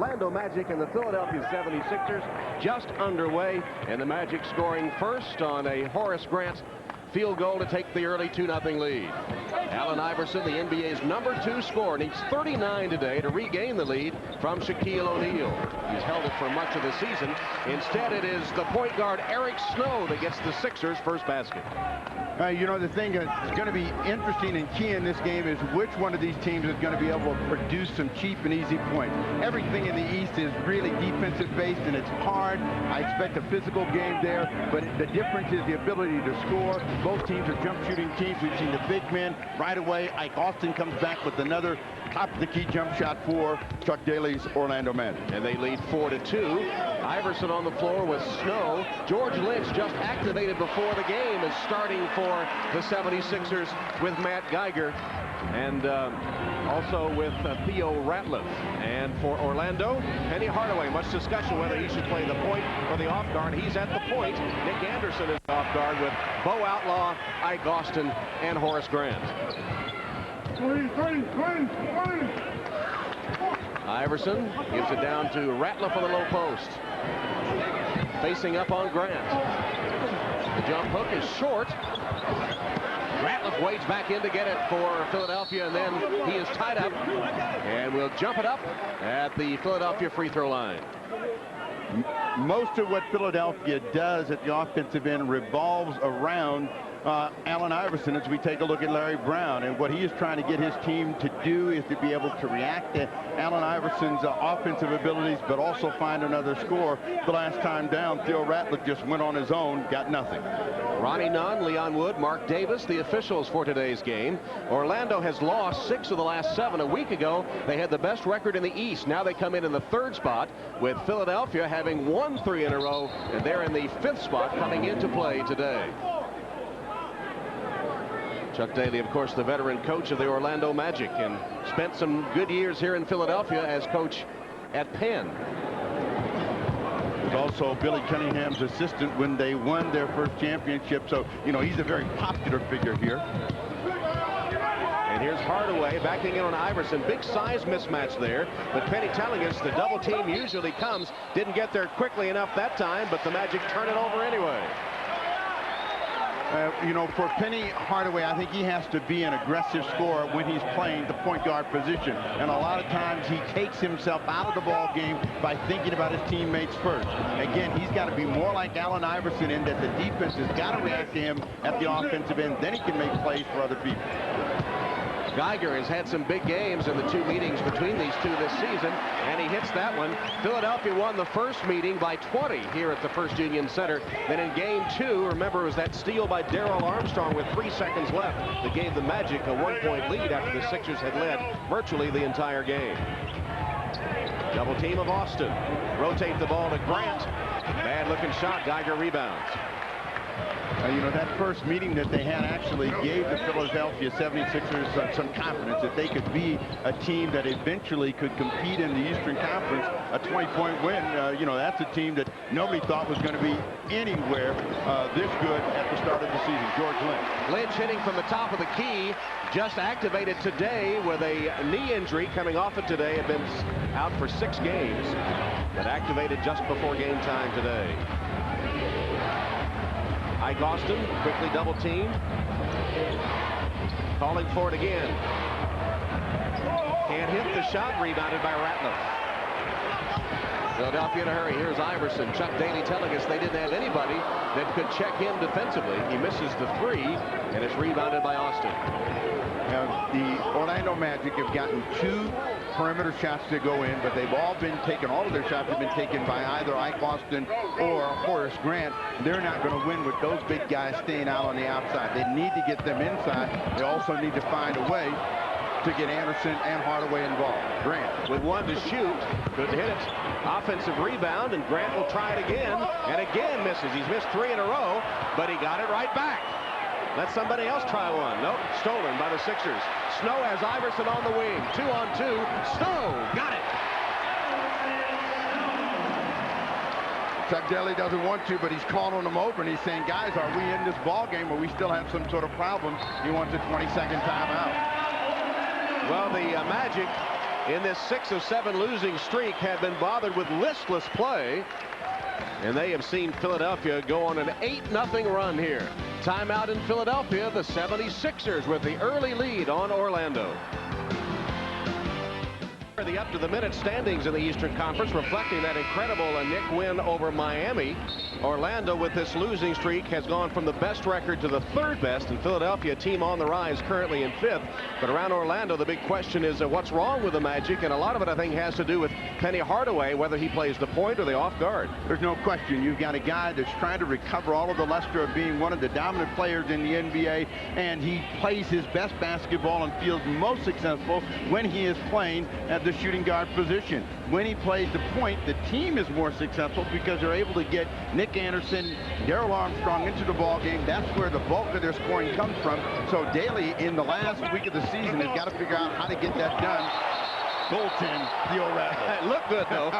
Orlando Magic and the Philadelphia 76ers just underway, and the Magic scoring first on a Horace Grant field goal to take the early 2-0 lead. Allen Iverson, the NBA's #2 scorer, needs 39 today to regain the lead from Shaquille O'Neal. He's held it for much of the season. Instead, it is the point guard Eric Snow that gets the Sixers' first basket. You know, the thing that's going to be interesting and key in this game is which one of these teams is going to be able to produce some cheap and easy points. Everything in the East is really defensive based, and it's hard. I expect a physical game there, but the difference is the ability to score. Both teams are jump shooting teams. We've seen the big men right away. Ike Austin comes back with another top of the key jump shot for Chuck Daly's Orlando Magic. And they lead 4-2. Iverson on the floor with Snow. George Lynch, just activated before the game, is starting for the 76ers with Matt Geiger and also with Theo Ratliff. And for Orlando, Penny Hardaway. Much discussion whether he should play the point or the off guard. He's at the point. Nick Anderson is off guard with Bo Outlaw, Ike Austin, and Horace Grant. Iverson gives it down to Ratliff on the low post. Facing up on Grant. The jump hook is short. Ratliff wades back in to get it for Philadelphia, and then he is tied up and will jump it up at the Philadelphia free throw line. Most of what Philadelphia does at the offensive end revolves around Allen Iverson as we take a look at Larry Brown, and what he is trying to get his team to do is to be able to react to Allen Iverson's offensive abilities, but also find another score. The last time down, Theo Ratliff just went on his own, got nothing. Ronnie Nunn, Leon Wood, Mark Davis, the officials for today's game. Orlando has lost 6 of the last 7. A week ago, they had the best record in the East. Now they come in the 3rd spot, with Philadelphia having won 3 in a row, and they're in the 5th spot coming into play today. Chuck Daly, of course, the veteran coach of the Orlando Magic, and spent some good years here in Philadelphia as coach at Penn. Was also Billy Cunningham's assistant when they won their first championship, so, you know, he's a very popular figure here. And here's Hardaway backing in on Iverson. Big size mismatch there, but Penny telling us the double team usually comes. Didn't get there quickly enough that time, but the Magic turn it over anyway. You know, for Penny Hardaway, I think he has to be an aggressive scorer when he's playing the point guard position. And a lot of times he takes himself out of the ball game by thinking about his teammates first. Again, he's got to be more like Allen Iverson in that the defense has got to react to him at the offensive end. Then he can make plays for other people. Geiger has had some big games in the 2 meetings between these two this season, and he hits that one. Philadelphia won the first meeting by 20 here at the First Union Center. Then in game 2, remember, it was that steal by Darrell Armstrong with 3 seconds left that gave the Magic a 1-point lead after the Sixers had led virtually the entire game. Double team of Austin. Rotate the ball to Grant. Bad looking shot. Geiger rebounds. You know, that first meeting that they had actually gave the Philadelphia 76ers some confidence that they could be a team that eventually could compete in the Eastern Conference. A 20-point win, you know, that's a team that nobody thought was going to be anywhere this good at the start of the season. George Lynch. Lynch hitting from the top of the key, just activated today with a knee injury coming off it today. Had been out for 6 games, but activated just before game time today. Ike Austin, quickly double team. Calling for it again. Can't hit the shot, rebounded by Ratliff. Philadelphia in a hurry. Here's Iverson. Chuck Daly telling us they didn't have anybody that could check him defensively. He misses the 3, and it's rebounded by Austin. Now, the Orlando Magic have gotten 2 perimeter shots to go in, but they've all been taken, all of their shots have been taken by either Ike Austin or Horace Grant. They're not going to win with those big guys staying out on the outside. They need to get them inside. They also need to find a way to get Anderson and Hardaway involved. Grant with 1 to shoot. Couldn't hit it. Offensive rebound, and Grant will try it again, and again misses. He's missed 3 in a row, but he got it right back. Let somebody else try one. Nope, stolen by the Sixers. Snow has Iverson on the wing. 2-on-2. Snow got it. Chuck Daly doesn't want to, but he's calling them over, and he's saying, guys, are we in this ball game or we still have some sort of problem? He wants a 20-second timeout. Well, the Magic in this 6 of 7 losing streak had been bothered with listless play. And they have seen Philadelphia go on an 8-0 run here. Timeout in Philadelphia. The 76ers with the early lead on Orlando. The up-to-the-minute standings in the Eastern Conference reflecting that incredible Knick win over Miami. Orlando, with this losing streak, has gone from the best record to the 3rd best, and Philadelphia, a team on the rise, currently in 5th. But around Orlando, the big question is what's wrong with the Magic, and a lot of it, I think, has to do with Penny Hardaway, whether he plays the point or the off guard. There's no question. You've got a guy that's trying to recover all of the luster of being one of the dominant players in the NBA, and he plays his best basketball and feels most successful when he is playing at the shooting guard position. When he plays the point, the team is more successful because they're able to get Nick Anderson, Darrell Armstrong into the ball game. That's where the bulk of their scoring comes from. So Daly, in the last week of the season, has got to figure out how to get that done. Goaltend, Theo Ratliff. It looked good, though.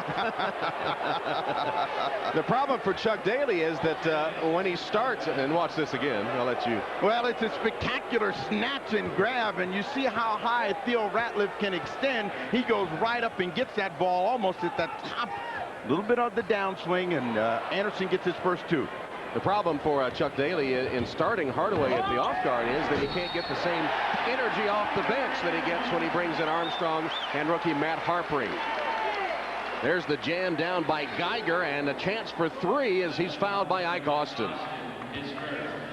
The problem for Chuck Daly is that when he starts, and watch this again, I'll let you. Well, it's a spectacular snatch and grab, and you see how high Theo Ratliff can extend. He goes right up and gets that ball almost at the top, a little bit of the downswing, and Anderson gets his first 2. The problem for Chuck Daly in starting Hardaway at the off guard is that he can't get the same energy off the bench that he gets when he brings in Armstrong and rookie Matt Harpering. There's the jam down by Geiger, and a chance for 3 as he's fouled by Ike Austin.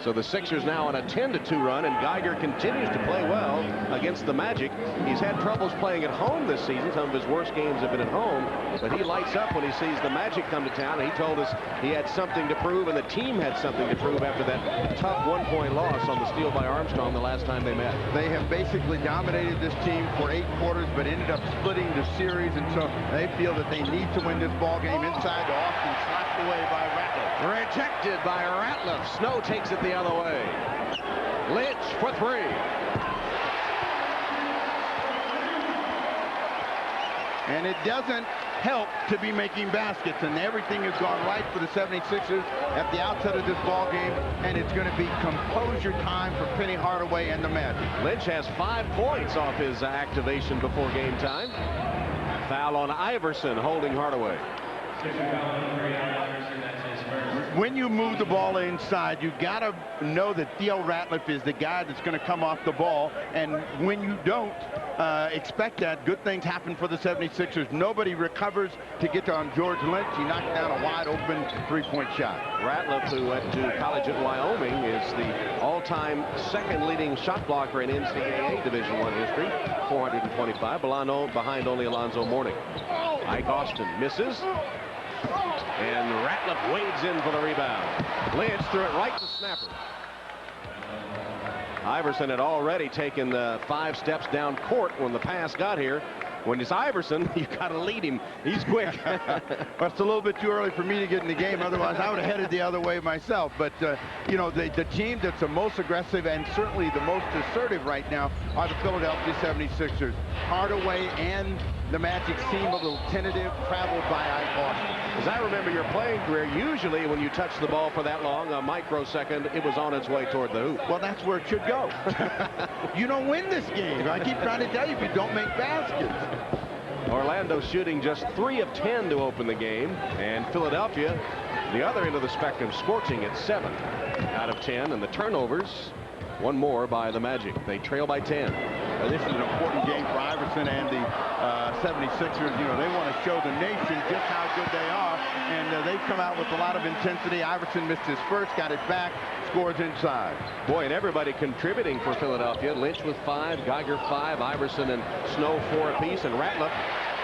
So the Sixers now on a 10-2 run, and Geiger continues to play well against the Magic. He's had troubles playing at home this season. Some of his worst games have been at home, but he lights up when he sees the Magic come to town, and he told us he had something to prove, and the team had something to prove after that tough 1-point loss on the steal by Armstrong the last time they met. They have basically dominated this team for 8 quarters, but ended up splitting the series, and so they feel that they need to win this ball game inside to Austin, slapped away by Ratliff. Rejected by Ratliff. Snow takes it the other way. Lynch for 3. And it doesn't help to be making baskets, and everything has gone right for the 76ers at the outset of this ball game, and it's going to be composure time for Penny Hardaway and the Magic. Lynch has 5 points off his activation before game time. Foul on Iverson, holding Hardaway. When you move the ball inside, you got to know that Theo Ratliff is the guy that's going to come off the ball, and when you don't expect that, good things happen for the 76ers. Nobody recovers to get on George Lynch. He knocked down a wide-open 3-point shot. Ratliff, who went to college at Wyoming, is the all-time second-leading shot blocker in NCAA Division I history, 425, behind only Alonzo Mourning. Ike Austin misses. And Ratliff wades in for the rebound. Lynch threw it right to Snapper. Iverson had already taken 5 steps down court when the pass got here. When it's Iverson, you got to lead him. He's quick. Well, it's a little bit too early for me to get in the game. Otherwise, I would have headed the other way myself. But, you know, the team that's the most aggressive and certainly the most assertive right now are the Philadelphia 76ers. Hardaway and the Magic seem a little tentative, traveled by Ike Austin. As I remember your playing career, usually when you touch the ball for that long, a microsecond, it was on its way toward the hoop. Well, that's where it should go. You don't win this game. I keep trying to tell you, if you don't make baskets. Orlando shooting just 3 of 10 to open the game, and Philadelphia, the other end of the spectrum, scorching at 7 out of 10, and the turnovers, 1 more by the Magic. They trail by 10. This is an important game for Iverson and the 76ers. You know, they want to show the nation just how good they are, and they've come out with a lot of intensity. Iverson missed his first, got it back, scores inside. Boy, and everybody contributing for Philadelphia. Lynch with 5, Geiger 5, Iverson and Snow 4 apiece, and Ratliff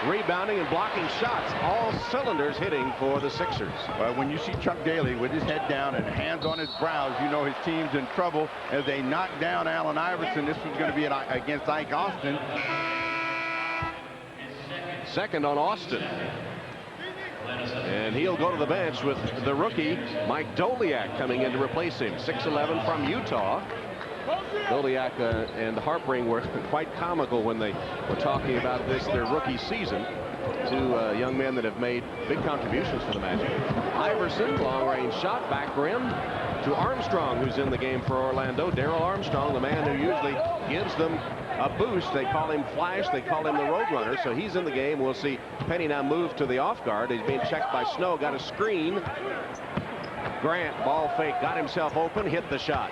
rebounding and blocking shots. All cylinders hitting for the Sixers. When you see Chuck Daly with his head down and hands on his brows, you know his team's in trouble as they knock down Allen Iverson. This was going to be against Ike Austin. Second on Austin. And he'll go to the bench with the rookie, Mike Doliak, coming in to replace him. 6'11" from Utah. Doliak and Harpering were quite comical when they were talking about this, their rookie season. 2 young men that have made big contributions for the Magic. Iverson, long-range shot, back rim to Armstrong, who's in the game for Orlando. Darrell Armstrong, the man who usually gives them a boost. They call him Flash. They call him the Roadrunner. So he's in the game. We'll see Penny now move to the off guard. He's being checked by Snow. Got a screen. Grant, ball fake, got himself open, hit the shot.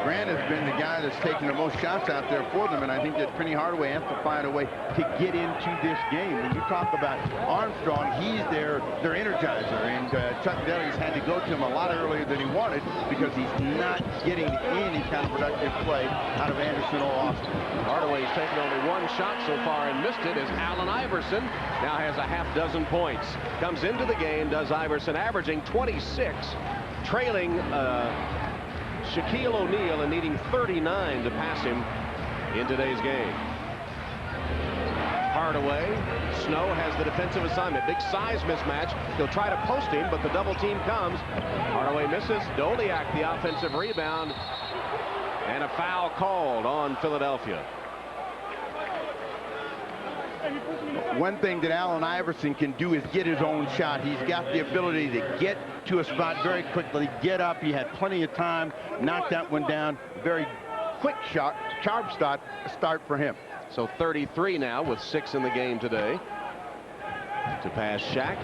Grant has been the guy that's taken the most shots out there for them, and I think that Penny Hardaway has to find a way to get into this game. When you talk about Armstrong, he's their energizer, and Chuck Daly's had to go to him a lot earlier than he wanted because he's not getting any kind of productive play out of Anderson or Austin. Hardaway's taken only one shot so far and missed it as Allen Iverson now has a half dozen points. Comes into the game, does Iverson, averaging 26, trailing Shaquille O'Neal and needing 39 to pass him in today's game. Hardaway, Snow has the defensive assignment. Big size mismatch. He'll try to post him, but the double team comes. Hardaway misses. Doliak the offensive rebound. And a foul called on Philadelphia. One thing that Allen Iverson can do is get his own shot. He's got the ability to get to a spot very quickly, get up. He had plenty of time, knocked that one down. Very quick shot, sharp start for him. So 33 now with 6 in the game today. To pass Shaq.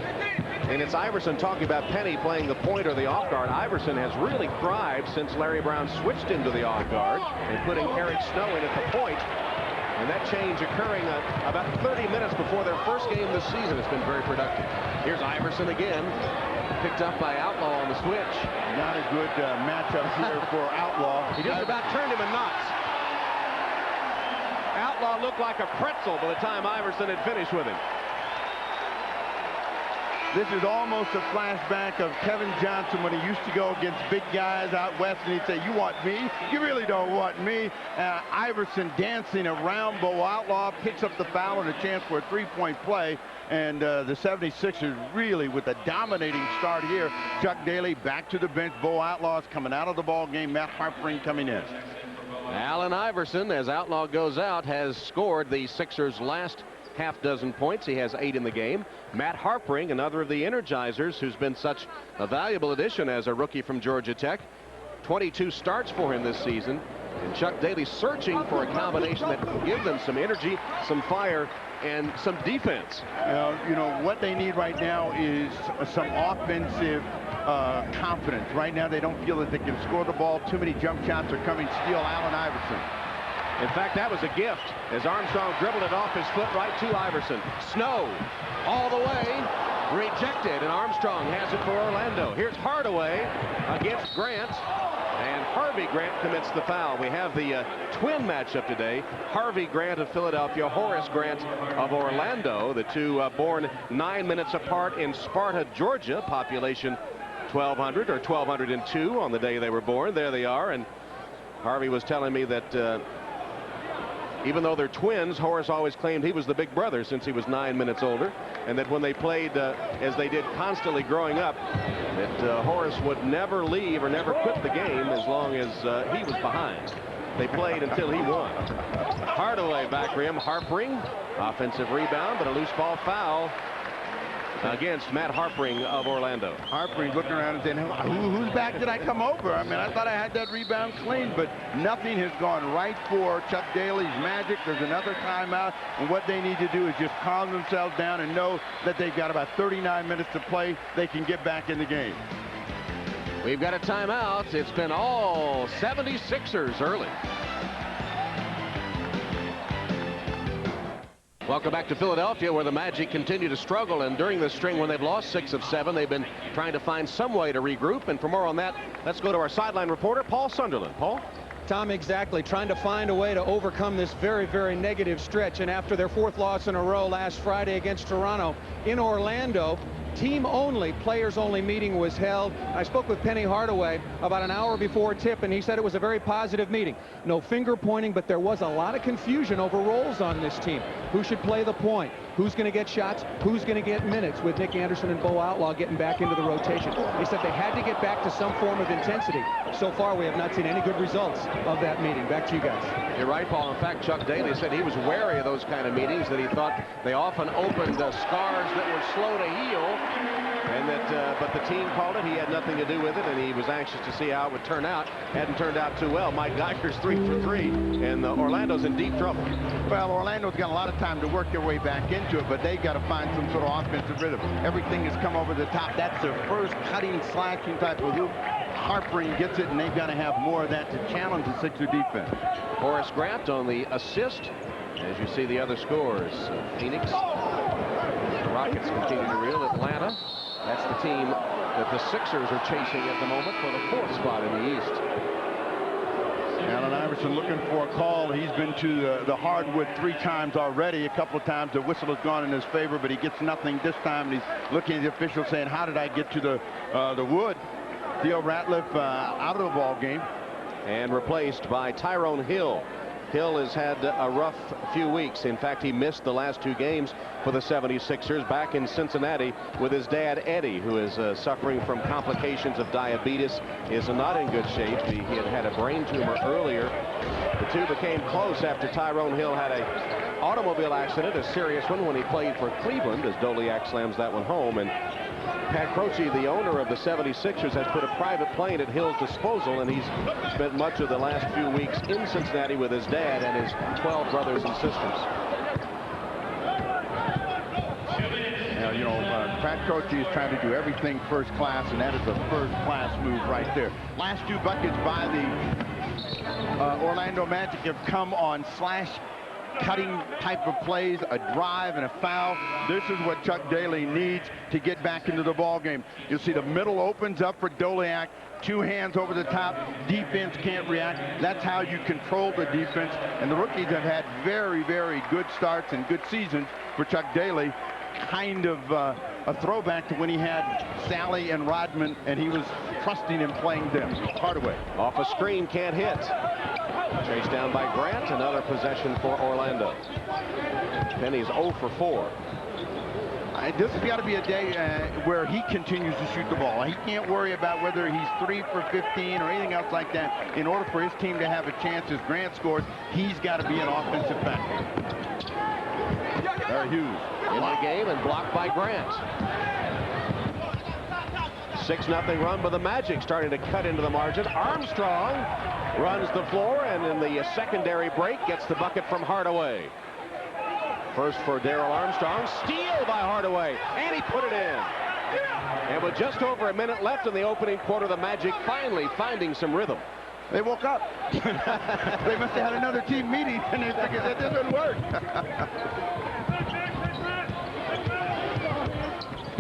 And it's Iverson talking about Penny playing the point or the off guard. Iverson has really thrived since Larry Brown switched into the off guard and putting Eric Snow in at the point. And that change occurring about 30 minutes before their first game this season has been very productive. Here's Iverson again, picked up by Outlaw on the switch. Not a good matchup here for Outlaw. He just about turned him in knots. Outlaw looked like a pretzel by the time Iverson had finished with him. This is almost a flashback of Kevin Johnson when he used to go against big guys out west, and he'd say, "You want me? You really don't want me." Iverson dancing around Bo Outlaw, picks up the foul and a chance for a three-point play. And the 76ers really with a dominating start here. Chuck Daly back to the bench. Bo Outlaw's coming out of the ball game. Matt Harpering coming in. Allen Iverson, as Outlaw goes out, has scored the Sixers' last half dozen points. He has 8 in the game. Matt Harpering, another of the Energizers, who's been such a valuable addition as a rookie from Georgia Tech. 22 starts for him this season. And Chuck Daly searching for a combination that will give them some energy, some fire, and some defense. You know, what they need right now is some offensive confidence. Right now, they don't feel that they can score the ball. Too many jump shots are coming. Steal Allen Iverson. In fact, that was a gift as Armstrong dribbled it off his foot right to Iverson. Snow all the way, rejected, and Armstrong has it for Orlando. Here's Hardaway against Grant, and Harvey Grant commits the foul. We have the twin matchup today. Harvey Grant of Philadelphia, Horace Grant of Orlando. The two born 9 minutes apart in Sparta, Georgia. Population 1,200 or 1,202 on the day they were born. There they are. And Harvey was telling me that even though they're twins, Horace always claimed he was the big brother since he was 9 minutes older, and that when they played as they did constantly growing up, that Horace would never leave or never quit the game as long as he was behind. They played until he won. Hardaway back rim, Harpering, offensive rebound, but a loose ball foul against Matt Harpering of Orlando. Harpering looking around and saying, whose back did I come over? I mean, I thought I had that rebound clean, but nothing has gone right for Chuck Daly's Magic. There's another timeout, and what they need to do is just calm themselves down and know that they've got about 39 minutes to play. They can get back in the game. We've got a timeout. It's been all 76ers early. Welcome back to Philadelphia, where the Magic continue to struggle, and during this string when they've lost 6 of 7, they've been trying to find some way to regroup. And for more on that, let's go to our sideline reporter, Paul Sunderland. Paul? Tom, exactly. Trying to find a way to overcome this very, very negative stretch. And after their 4th loss in a row last Friday against Toronto in Orlando, team-only, players-only meeting was held. I spoke with Penny Hardaway about an hour before tip, and he said it was a very positive meeting. No finger-pointing, but there was a lot of confusion over roles on this team. Who should play the point? Who's going to get shots? Who's going to get minutes, with Nick Anderson and Bo Outlaw getting back into the rotation? He said they had to get back to some form of intensity. So far, we have not seen any good results of that meeting. Back to you guys. You're right, Paul. In fact, Chuck Daly said he was wary of those kind of meetings, that he thought they often opened scars that were slow to heal, and that but the team called it. He had nothing to do with it, and he was anxious to see how it would turn out. Hadn't turned out too well. Mike Geiger's 3 for 3, and Orlando's in deep trouble. Well, Orlando's got a lot of time to work their way back into it, but they've got to find some sort of offensive rhythm. Everything has come over the top. That's their first cutting, slashing type of hoop. Harpering gets it, and they've got to have more of that to challenge the Sixer defense. Horace Grant on the assist. As you see the other scores, Phoenix, the Rockets continue to reel. Atlanta, that's the team that the Sixers are chasing at the moment for the 4th spot in the East. Allen Iverson looking for a call. He's been to the hardwood 3 times already. A couple of times the whistle has gone in his favor, but he gets nothing this time. And he's looking at the official saying, how did I get to the wood? Theo Ratliff out of the ball game. And replaced by Tyrone Hill. Hill has had a rough few weeks. In fact, he missed the last 2 games for the 76ers back in Cincinnati with his dad, Eddie, who is suffering from complications of diabetes, is not in good shape. He had a brain tumor earlier. The two became close after Tyrone Hill had a automobile accident, a serious one, when he played for Cleveland, as Doliak slams that one home. And Pat Croce, the owner of the 76ers, has put a private plane at Hill's disposal, and he's spent much of the last few weeks in Cincinnati with his dad and his 12 brothers and sisters. Now, you know, Pat Croce is trying to do everything first class, and that is a first class move right there. Last 2 buckets by the Orlando Magic have come on slash cutting type of plays, a drive and a foul. This is what Chuck Daly needs to get back into the ball game. You'll see the middle opens up for Doliak. 2 hands over the top. Defense can't react. That's how you control the defense. And the rookies have had very, very good starts and good seasons for Chuck Daly. Kind of a throwback to when he had Sally and Rodman, and he was trusting in playing them. Hardaway. Off a screen, can't hit. Chased down by Grant. Another possession for Orlando. Penny's 0 for 4. This has got to be a day where he continues to shoot the ball. He can't worry about whether he's 3 for 15 or anything else like that. In order for his team to have a chance, as Grant scores, he's got to be an offensive factor. Larry Hughes in the game and blocked by Grant. 6-0 run by the Magic, starting to cut into the margin. Armstrong runs the floor, and in the secondary break gets the bucket from Hardaway. First for Darrell Armstrong. Steal by Hardaway, and he put it in. And with just over a minute left in the opening quarter, the Magic finally finding some rhythm. They woke up. They must have had another team meeting, and they figured that didn't work.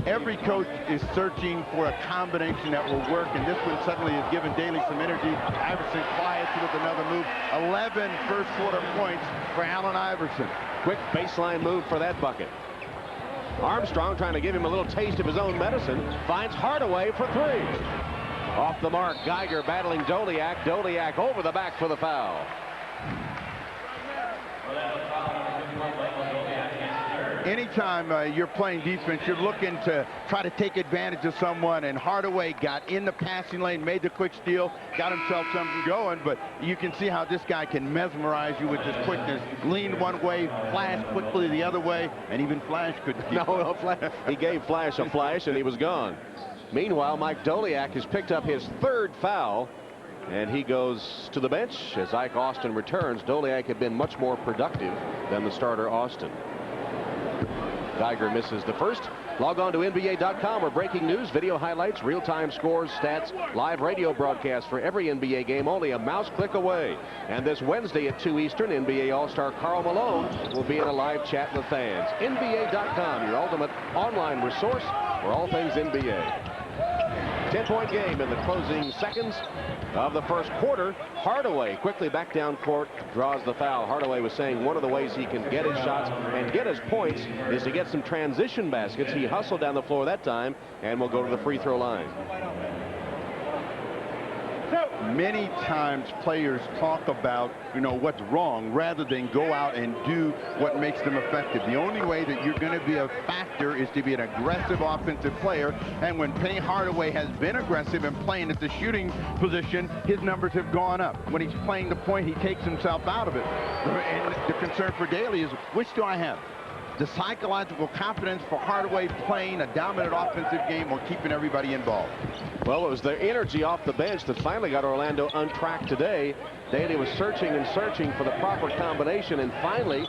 Every coach is searching for a combination that will work, and this one suddenly has given Daly some energy. Iverson quiets with another move. 11 first quarter points for Allen Iverson. Quick baseline move for that bucket. Armstrong trying to give him a little taste of his own medicine. Finds Hardaway for 3. Off the mark, Geiger battling Doliak. Doliak over the back for the foul. Anytime you're playing defense, you're looking to try to take advantage of someone, and Hardaway got in the passing lane, made the quick steal, got himself something going, but you can see how this guy can mesmerize you with his quickness. Leaned one way, flash quickly the other way, and even Flash couldn't keep Flash. He gave Flash a flash, and he was gone. Meanwhile, Mike Doliak has picked up his 3rd foul, and he goes to the bench as Ike Austin returns. Doliak had been much more productive than the starter Austin. Geiger misses the first. Log on to NBA.com where breaking news, video highlights, real-time scores, stats, live radio broadcasts for every NBA game only a mouse click away. And this Wednesday at 2 Eastern, NBA All-Star Karl Malone will be in a live chat with fans. NBA.com, your ultimate online resource for all things NBA. 10-point game in the closing seconds of the first quarter. Hardaway quickly back down court, draws the foul. Hardaway was saying one of the ways he can get his shots and get his points is to get some transition baskets. He hustled down the floor that time and will go to the free throw line. Many times players talk about, what's wrong rather than go out and do what makes them effective. The only way that you're going to be a factor is to be an aggressive offensive player. And when Penny Hardaway has been aggressive and playing at the shooting position, his numbers have gone up. When he's playing the point, he takes himself out of it. And the concern for Daly is, which do I have? the psychological confidence for Hardaway playing a dominant offensive game or keeping everybody involved? Well, it was the energy off the bench that finally got Orlando on track today. Daly was searching and searching for the proper combination and finally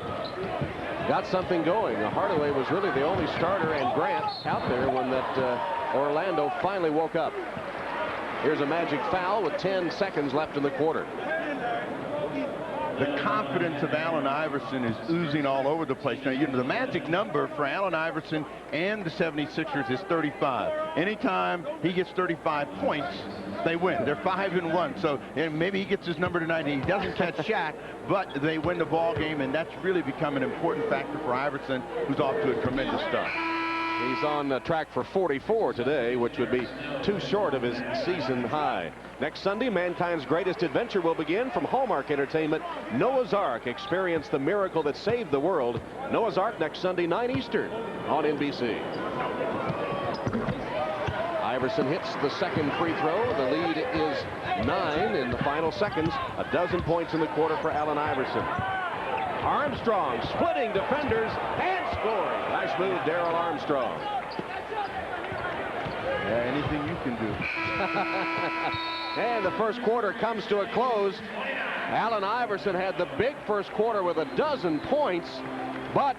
got something going. Hardaway was really the only starter and Grant out there when that Orlando finally woke up. Here's a Magic foul with 10 seconds left in the quarter. The confidence of Allen Iverson is oozing all over the place. Now, you know, the magic number for Allen Iverson and the 76ers is 35. Anytime he gets 35 points, they win. They're 5-1. So, and maybe he gets his number tonight and he doesn't catch Shaq, but they win the ball game, and that's really become an important factor for Iverson, who's off to a tremendous start. He's on track for 44 today, which would be too short of his season high. Next Sunday, mankind's greatest adventure will begin from Hallmark Entertainment. Noah's Ark. Experience the miracle that saved the world. Noah's Ark next Sunday, 9 Eastern on NBC. Iverson hits the second free throw. The lead is 9 in the final seconds. A dozen points in the quarter for Allen Iverson. Armstrong splitting defenders and scoring. Nice move, Darrell Armstrong. Yeah, anything you can do. And the first quarter comes to a close. Allen Iverson had the big first quarter with a dozen points, but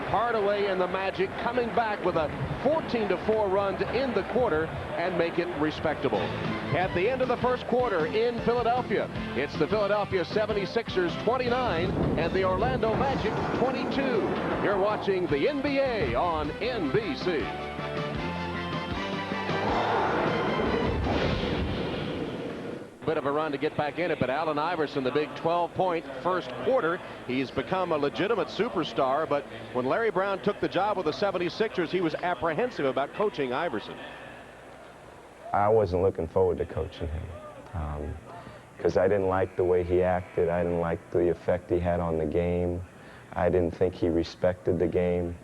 Hardaway and the Magic coming back with a 14-4 run to end the quarter and make it respectable. At the end of the first quarter in Philadelphia, it's the Philadelphia 76ers 29 and the Orlando Magic 22. You're watching the NBA on NBC. Bit of a run to get back in it, but Allen Iverson, the big 12-point first quarter, he's become a legitimate superstar. But when Larry Brown took the job with the 76ers, he was apprehensive about coaching Iverson. I wasn't looking forward to coaching him because I didn't like the way he acted. I didn't like the effect he had on the game. I didn't think he respected the game.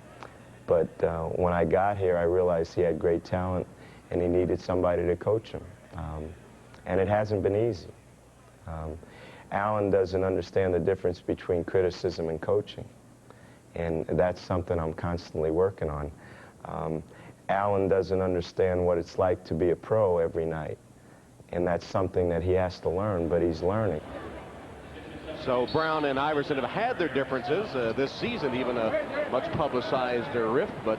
But when I got here, I realized he had great talent and he needed somebody to coach him. And it hasn't been easy. Allen doesn't understand the difference between criticism and coaching. And that's something I'm constantly working on. Allen doesn't understand what it's like to be a pro every night. And that's something that he has to learn, but he's learning. So Brown and Iverson have had their differences this season, even a much publicized rift, but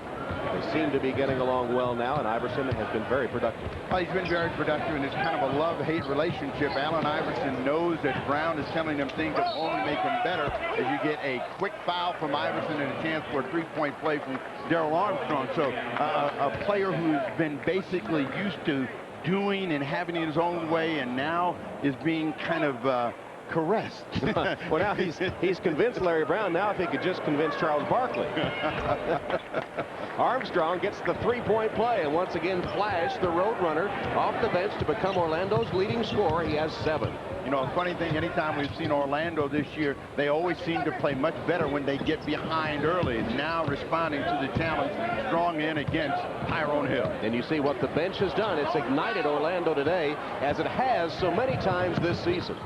they seem to be getting along well now, and Iverson has been very productive. Well, he's been very productive, and it's kind of a love-hate relationship. Allen Iverson knows that Brown is telling him things that will only make him better as you get a quick foul from Iverson and a chance for a three-point play from Darrell Armstrong. So a player who's been basically used to doing and having it his own way and now is being kind of caressed. Well, now he's convinced Larry Brown. Now if he could just convince Charles Barkley. Armstrong gets the three-point play and once again Flash, the Roadrunner, off the bench to become Orlando's leading scorer. He has 7. You know, a funny thing, anytime we've seen Orlando this year, they always seem to play much better when they get behind early. Now responding to the challenge, strong in against Tyrone Hill. And you see what the bench has done. It's ignited Orlando today, as it has so many times this season.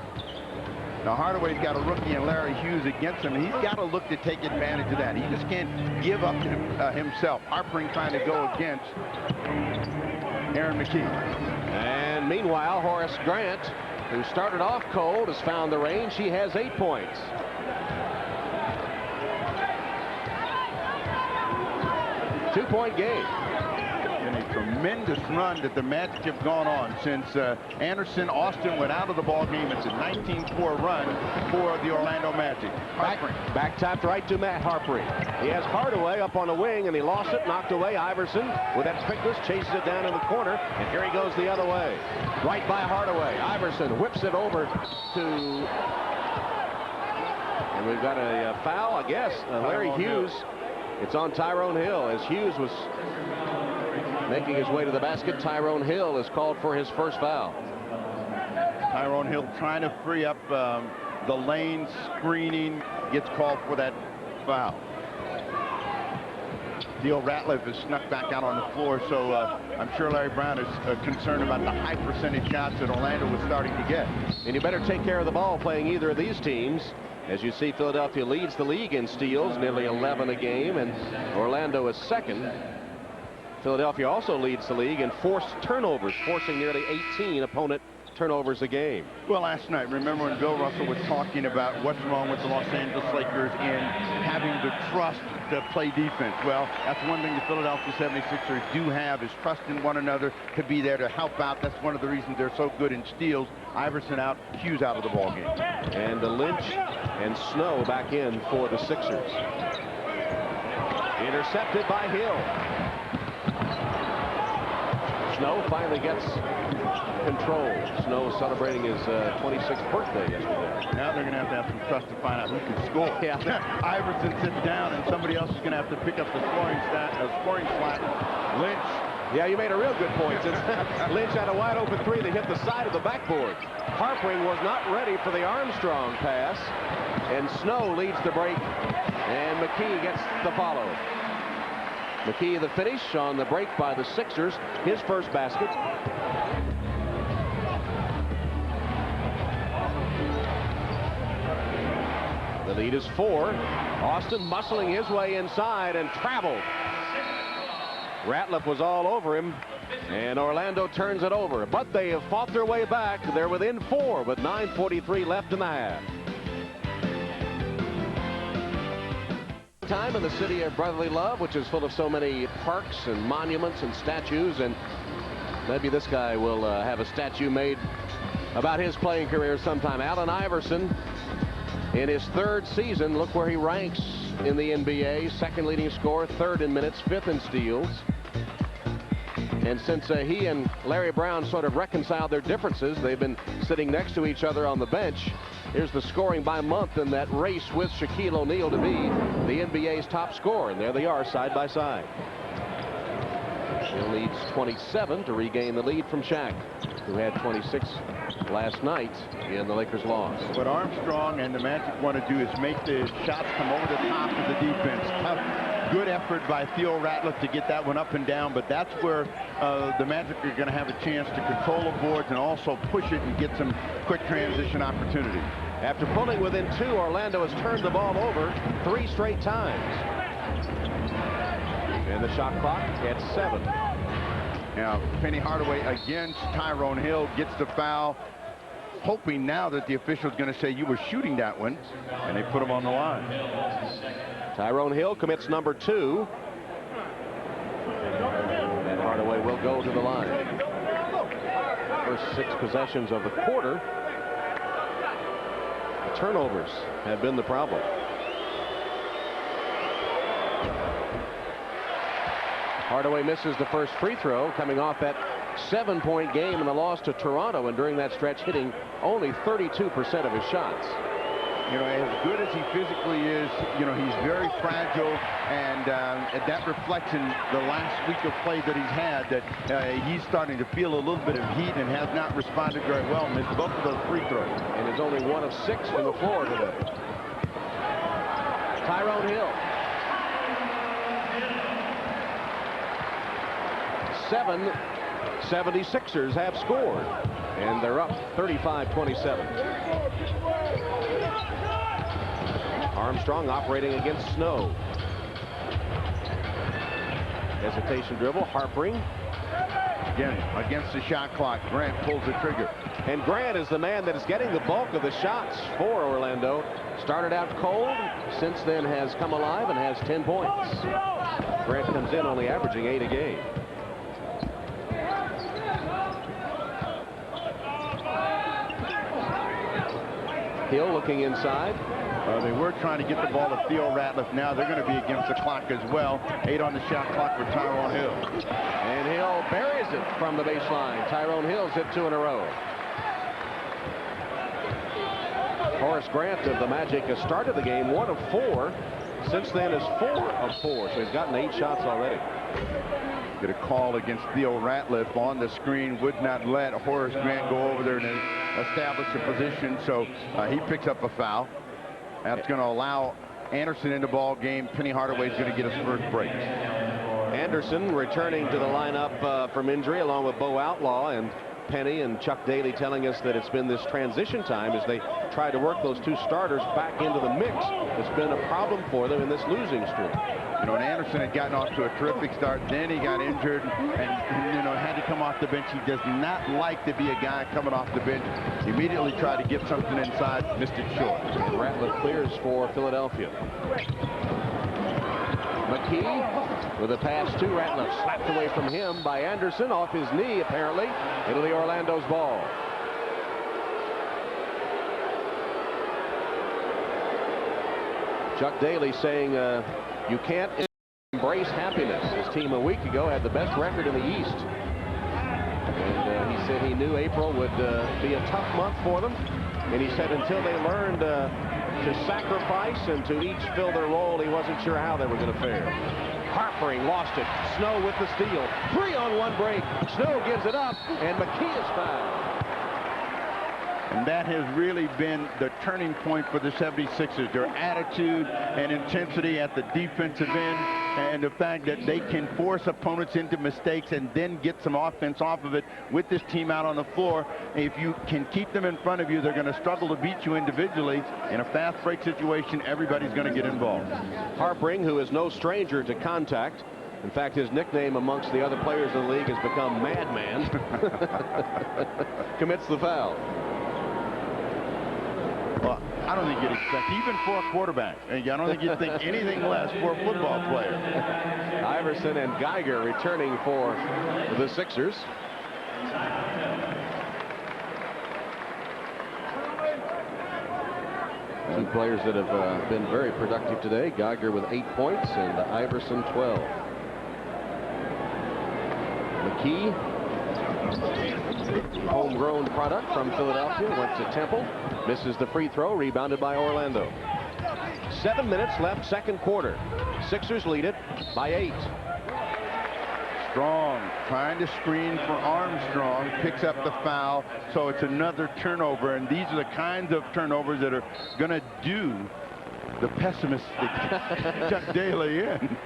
Now Hardaway's got a rookie and Larry Hughes against him. He's got to look to take advantage of that. He just can't give up himself. Harpering trying to go against Aaron McKee. And meanwhile, Horace Grant, who started off cold, has found the range. He has 8 points. Two-point game. And a tremendous run that the Magic have gone on since Anderson Austin went out of the ball game. It's a 19-4 run for the Orlando Magic. Back tapped right to Matt Harpering. He has Hardaway up on the wing, and he lost it, knocked away. Iverson, with that quickness, chases it down in the corner, and here he goes the other way. Right by Hardaway. Iverson whips it over to... And we've got a foul, I guess. Larry Hughes. It's on Tyrone Hill, as Hughes was making his way to the basket. Tyrone Hill is called for his first foul. Tyrone Hill trying to free up the lane, screening, gets called for that foul. Theo Ratliff is snuck back out on the floor, so I'm sure Larry Brown is concerned about the high percentage shots that Orlando was starting to get. And you better take care of the ball playing either of these teams. As you see, Philadelphia leads the league in steals, nearly 11 a game, and Orlando is second. Philadelphia also leads the league in forced turnovers, forcing nearly 18 opponent turnovers a game. Well, last night, remember when Bill Russell was talking about what's wrong with the Los Angeles Lakers in having the trust to play defense? Well, that's one thing the Philadelphia 76ers do have, is trust in one another to be there to help out. That's one of the reasons they're so good in steals. Iverson out, Hughes out of the ball game. And Lynch and Snow back in for the Sixers. Intercepted by Hill. Snow finally gets control. Snow celebrating his 26th birthday yesterday. Now they're going to have some trust to find out who can score. Yeah. Iverson sits down, and somebody else is going to have to pick up the scoring slack. Lynch. Yeah, you made a real good point. Since Lynch had a wide open three that hit the side of the backboard. Harpring was not ready for the Armstrong pass, and Snow leads the break, and McKee gets the follow. McKee the finish on the break by the Sixers, his first basket. The lead is 4. Austin muscling his way inside and traveled. Ratliff was all over him, and Orlando turns it over. But they have fought their way back. They're within 4 with 9:43 left in the half. Time in the city of brotherly love, which is full of so many parks and monuments and statues, and maybe this guy will have a statue made about his playing career sometime. Allen Iverson, in his 3rd season, look where he ranks in the NBA. 2nd leading scorer, 3rd in minutes, 5th in steals. And since he and Larry Brown sort of reconciled their differences, they've been sitting next to each other on the bench. Here's the scoring by month in that race with Shaquille O'Neal to be the NBA's top scorer. And there they are, side by side. He needs 27 to regain the lead from Shaq, who had 26 last night in the Lakers' loss. What Armstrong and the Magic want to do is make the shots come over the top of the defense. Tough, good effort by Theo Ratliff to get that one up and down, but that's where the Magic are going to have a chance to control the boards and also push it and get some quick transition opportunity. After pulling within 2, Orlando has turned the ball over 3 straight times. And the shot clock at 7. Now, Penny Hardaway against Tyrone Hill gets the foul, hoping now that the official's going to say you were shooting that one, and they put him on the line. Tyrone Hill commits number 2. And Hardaway will go to the line. First 6 possessions of the quarter. The turnovers have been the problem. Hardaway misses the first free throw, coming off that 7-point game in the loss to Toronto, and during that stretch hitting only 32% of his shots. You know, as good as he physically is, you know, he's very fragile, and that reflects in the last week of play that he's had, that he's starting to feel a little bit of heat and has not responded very well. Missed both of those free throws. And is only 1 of 6 from the floor today. Tyrone Hill. 76ers have scored, and they're up 35-27. Armstrong operating against Snow. Hesitation dribble, Harpring. Again, against the shot clock, Grant pulls the trigger. And Grant is the man that is getting the bulk of the shots for Orlando. Started out cold, since then has come alive and has 10 points. Grant comes in only averaging 8 a game. Hill looking inside. They were trying to get the ball to Theo Ratliff. Now they're going to be against the clock as well. 8 on the shot clock for Tyrone Hill. And Hill buries it from the baseline. Tyrone Hill's hit 2 in a row. Horace Grant of the Magic has started the game 1 of 4. Since then is 4 of 4. So he's gotten 8 shots already. Get a call against Theo Ratliff on the screen. Would not let Horace Grant go over there and establish a position. So he picks up a foul. That's going to allow Anderson in the ball game. Penny Hardaway's going to get his first break. Anderson returning to the lineup from injury along with Bo Outlaw, and Penny and Chuck Daly telling us that it's been this transition time as they try to work those two starters back into the mix. It's been a problem for them in this losing streak. You know, and Anderson had gotten off to a terrific start. Then he got injured and you know, had to come off the bench. He does not like to be a guy coming off the bench. He immediately tried to get something inside, missed it short. Ratliff clears for Philadelphia. McKee with a pass to Ratliff, slapped away from him by Anderson, off his knee apparently. It'll be Orlando's ball. Chuck Daly saying you can't embrace happiness. His team a week ago had the best record in the East. And he said he knew April would be a tough month for them. And he said until they learned to sacrifice and to each fill their role, he wasn't sure how they were going to fare. Harpering lost it. Snow with the steal. 3-on-1 break. Snow gives it up, and McKee is fouled. And that has really been the turning point for the 76ers. Their attitude and intensity at the defensive end, and the fact that they can force opponents into mistakes and then get some offense off of it with this team out on the floor. If you can keep them in front of you, they're going to struggle to beat you individually. In a fast break situation, everybody's going to get involved. Harpering, who is no stranger to contact. In fact, his nickname amongst the other players in the league has become Madman. Commits the foul. Well, I don't think you'd expect, even for a quarterback, I don't think you'd think anything less for a football player. Iverson and Geiger returning for the Sixers. Two players that have been very productive today. Geiger with 8 points and Iverson 12. McKee, homegrown product from Philadelphia, went to Temple, misses the free throw, rebounded by Orlando. 7 minutes left, second quarter. Sixers lead it by 8. Strong trying to screen for Armstrong, picks up the foul, so it's another turnover, and these are the kinds of turnovers that are going to do the pessimistic Chuck Daly in.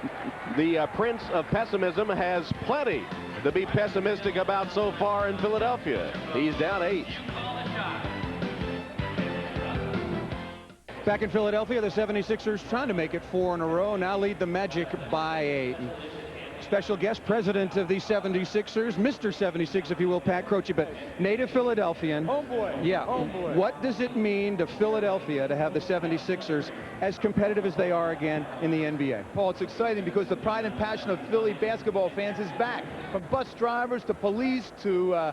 The prince of pessimism has plenty to be pessimistic about so far in Philadelphia. He's down 8. Back in Philadelphia, the 76ers trying to make it 4 in a row, now lead the Magic by 8. Special guest, president of the 76ers, Mr. 76, if you will, Pat Croce, but native Philadelphian. Homeboy. Yeah. Homeboy. What does it mean to Philadelphia to have the 76ers as competitive as they are again in the NBA? Paul, it's exciting because the pride and passion of Philly basketball fans is back. From bus drivers to police to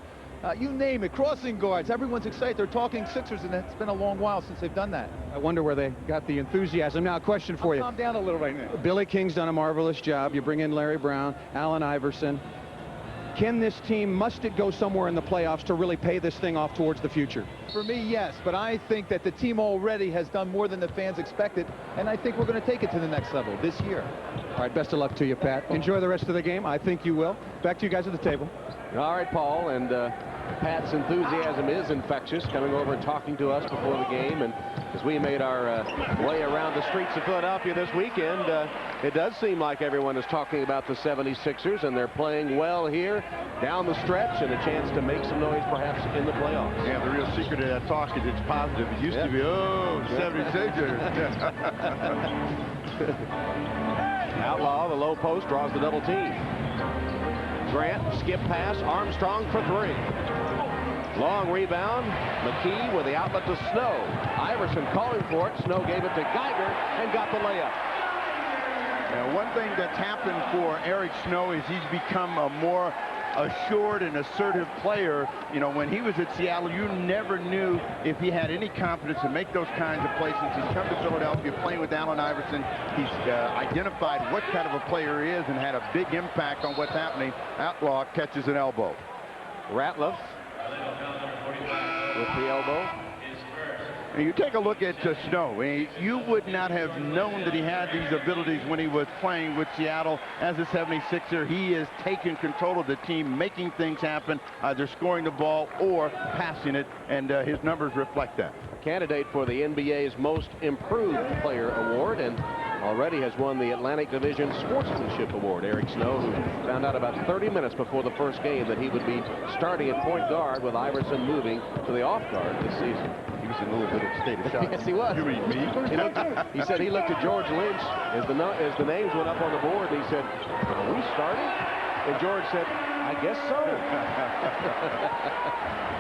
you name it, crossing guards. Everyone's excited. They're talking Sixers, and it's been a long while since they've done that. I wonder where they got the enthusiasm. Now, a question for you. Calm down a little right now. Billy King's done a marvelous job. You bring in Larry Brown, Allen Iverson. Can this team, must it go somewhere in the playoffs to really pay this thing off towards the future? For me, yes, but I think that the team already has done more than the fans expected, and I think we're going to take it to the next level this year. All right, best of luck to you, Pat. Enjoy the rest of the game. I think you will. Back to you guys at the table. All right, Paul, and Pat's enthusiasm is infectious, coming over and talking to us before the game. And as we made our way around the streets of Philadelphia this weekend, it does seem like everyone is talking about the 76ers, and they're playing well here down the stretch, and a chance to make some noise perhaps in the playoffs. Yeah, the real secret of that talk is it's positive. It used to be, oh, 76ers. Outlaw, the low post, draws the double team. Grant, skip pass, Armstrong for 3. Long rebound, McKee with the outlet to Snow. Iverson calling for it. Snow gave it to Geiger and got the layup. Now, one thing that's happened for Eric Snow is he's become a more assured and assertive player. You know, when he was at Seattle, you never knew if he had any confidence to make those kinds of plays. Since he's come to Philadelphia playing with Allen Iverson, he's identified what kind of a player he is and had a big impact on what's happening. Outlaw catches an elbow. Ratliff with the elbow. And you take a look at Snow. You would not have known that he had these abilities when he was playing with Seattle as a 76er. He is taking control of the team, making things happen, either scoring the ball or passing it, and his numbers reflect that. Candidate for the NBA's Most Improved Player Award, and already has won the Atlantic Division Sportsmanship Award. Eric Snow, who found out about 30 minutes before the first game that he would be starting at point guard with Iverson moving to the off guard this season. He was in a little bit of a state of shock. Yes, he was. You mean me? He said he looked at George Lynch as the names went up on the board, and he said, "Are we starting?" And George said, "I guess so."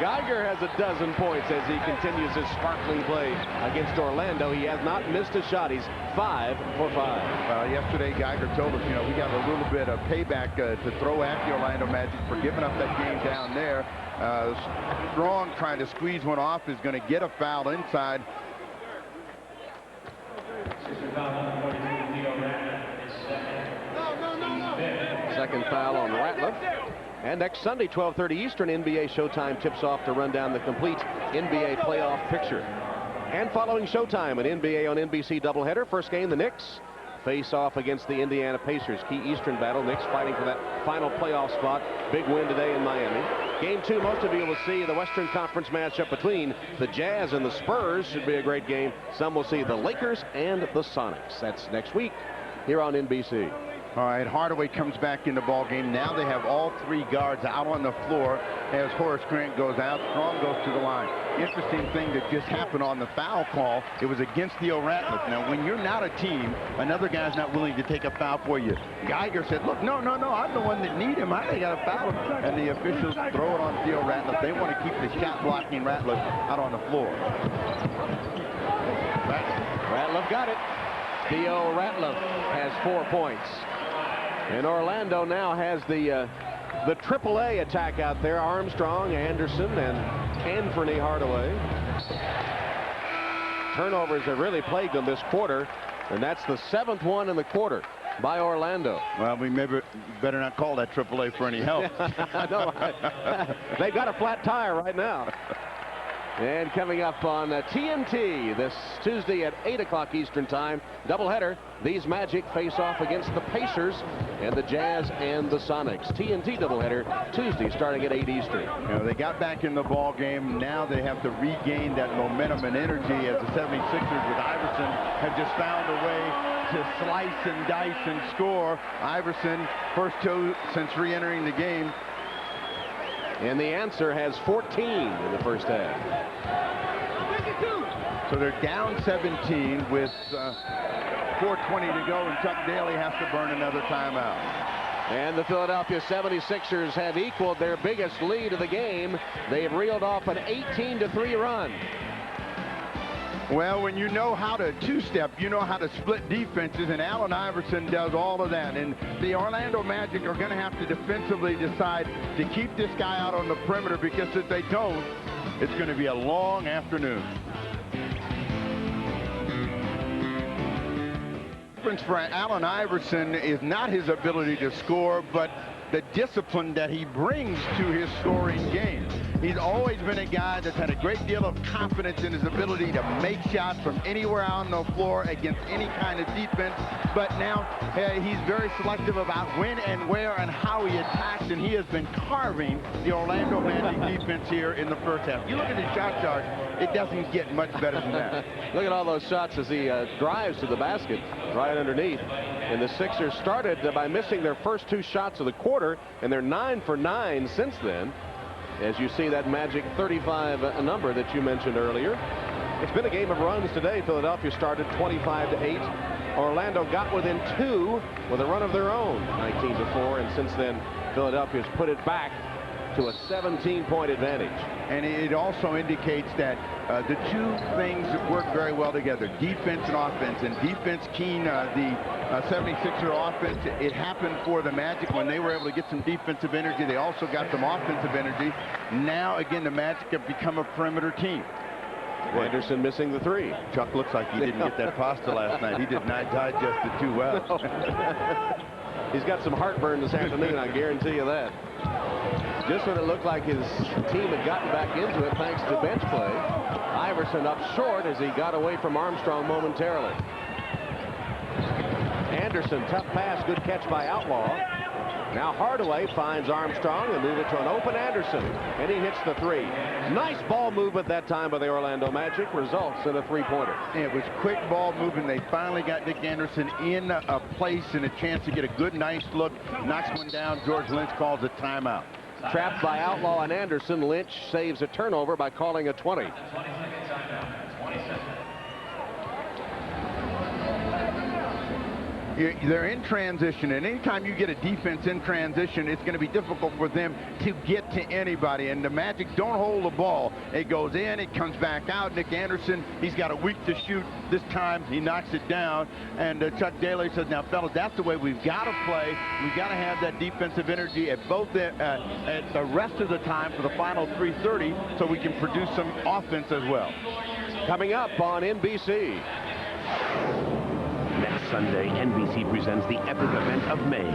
Geiger has a dozen points as he continues his sparkling play against Orlando. He has not missed a shot. He's 5 for 5. Well, yesterday Geiger told us, we got a little bit of payback to throw at the Orlando Magic for giving up that game down there. Strong trying to squeeze one off is going to get a foul inside. Second foul on Ratliff. And next Sunday, 12:30 Eastern, NBA Showtime tips off to run down the complete NBA playoff picture. And following Showtime, an NBA on NBC doubleheader. First game, the Knicks face off against the Indiana Pacers. Key Eastern battle. Knicks fighting for that final playoff spot. Big win today in Miami. Game 2, most of you will see the Western Conference matchup between the Jazz and the Spurs. Should be a great game. Some will see the Lakers and the Sonics. That's next week here on NBC. All right, Hardaway comes back in the ball game. Now they have all 3 guards out on the floor as Horace Grant goes out. Strong goes to the line. Interesting thing that just happened on the foul call. It was against Theo Ratliff. Now, when you're not a team, another guy's not willing to take a foul for you. Geiger said, "Look, no, I'm the one that need him. I got a foul." And the officials throw it on Theo Ratliff. They want to keep the shot blocking Ratliff out on the floor. Ratliff got it. Theo Ratliff has 4 points. And Orlando now has the AAA attack out there. Armstrong, Anderson, and Anthony Hardaway. Turnovers have really plagued them this quarter, and that's the 7th one in the quarter by Orlando. Well, we better not call that AAA for any help. No, they've got a flat tire right now. And coming up on TNT this Tuesday at 8 o'clock Eastern Time, doubleheader. These Magic face off against the Pacers and the Jazz and the Sonics. TNT doubleheader Tuesday starting at 8 Eastern. They got back in the ball game. Now they have to regain that momentum and energy as the 76ers with Iverson have just found a way to slice and dice and score. Iverson, first 2 since re-entering the game. And the answer has 14 in the first half. So they're down 17 with 4:20 to go, and Chuck Daly has to burn another timeout. And the Philadelphia 76ers have equaled their biggest lead of the game. They've reeled off an 18-3 run. Well, when you know how to two-step, you know how to split defenses, and Allen Iverson does all of that. And the Orlando Magic are going to have to defensively decide to keep this guy out on the perimeter, because if they don't, it's going to be a long afternoon. The difference for Allen Iverson is not his ability to score, but the discipline that he brings to his scoring game. He's always been a guy that's had a great deal of confidence in his ability to make shots from anywhere on the floor against any kind of defense. But now he's very selective about when and where and how he attacks, and he has been carving the Orlando Magic defense here in the first half. You look at his shot chart, it doesn't get much better than that. Look at all those shots as he drives to the basket right underneath. And the Sixers started by missing their first 2 shots of the quarter, and they're 9 for 9 since then. As you see that magic 35 number that you mentioned earlier. It's been a game of runs today. Philadelphia started 25-8. Orlando got within 2 with a run of their own, 19-4, and since then Philadelphia's put it back to a 17-point advantage. And it also indicates that the 2 things work very well together, defense and offense. And defense keen the 76er offense. It happened for the Magic when they were able to get some defensive energy. They also got some offensive energy. Now, again, the Magic have become a perimeter team. Anderson missing the 3. Chuck looks like he didn't get that pasta last night. He did not digest it too well. No. He's got some heartburn this afternoon, I guarantee you that. Just when it looked like his team had gotten back into it thanks to bench play, Iverson up short as he got away from Armstrong momentarily. Anderson, tough pass, good catch by Outlaw. Now Hardaway finds Armstrong and move it to an open Anderson, and he hits the three. Nice ball movement that time by the Orlando Magic, results in a three-pointer. It was quick ball movement. They finally got Nick Anderson in a place and a chance to get a good, nice look. Knocks one down. George Lynch calls a timeout. Trapped by Outlaw and Anderson, Lynch saves a turnover by calling a 20. They're in transition, and anytime you get a defense in transition, it's going to be difficult for them to get to anybody. And the Magic don't hold the ball. It goes in, it comes back out. Nick Anderson, he's got a week to shoot. This time, he knocks it down. And Chuck Daly says, now, fellas, that's the way we've got to play. We've got to have that defensive energy at both at the rest of the time for the final 3:30 so we can produce some offense as well. Coming up on NBC. Next Sunday, NBC presents the epic event of May,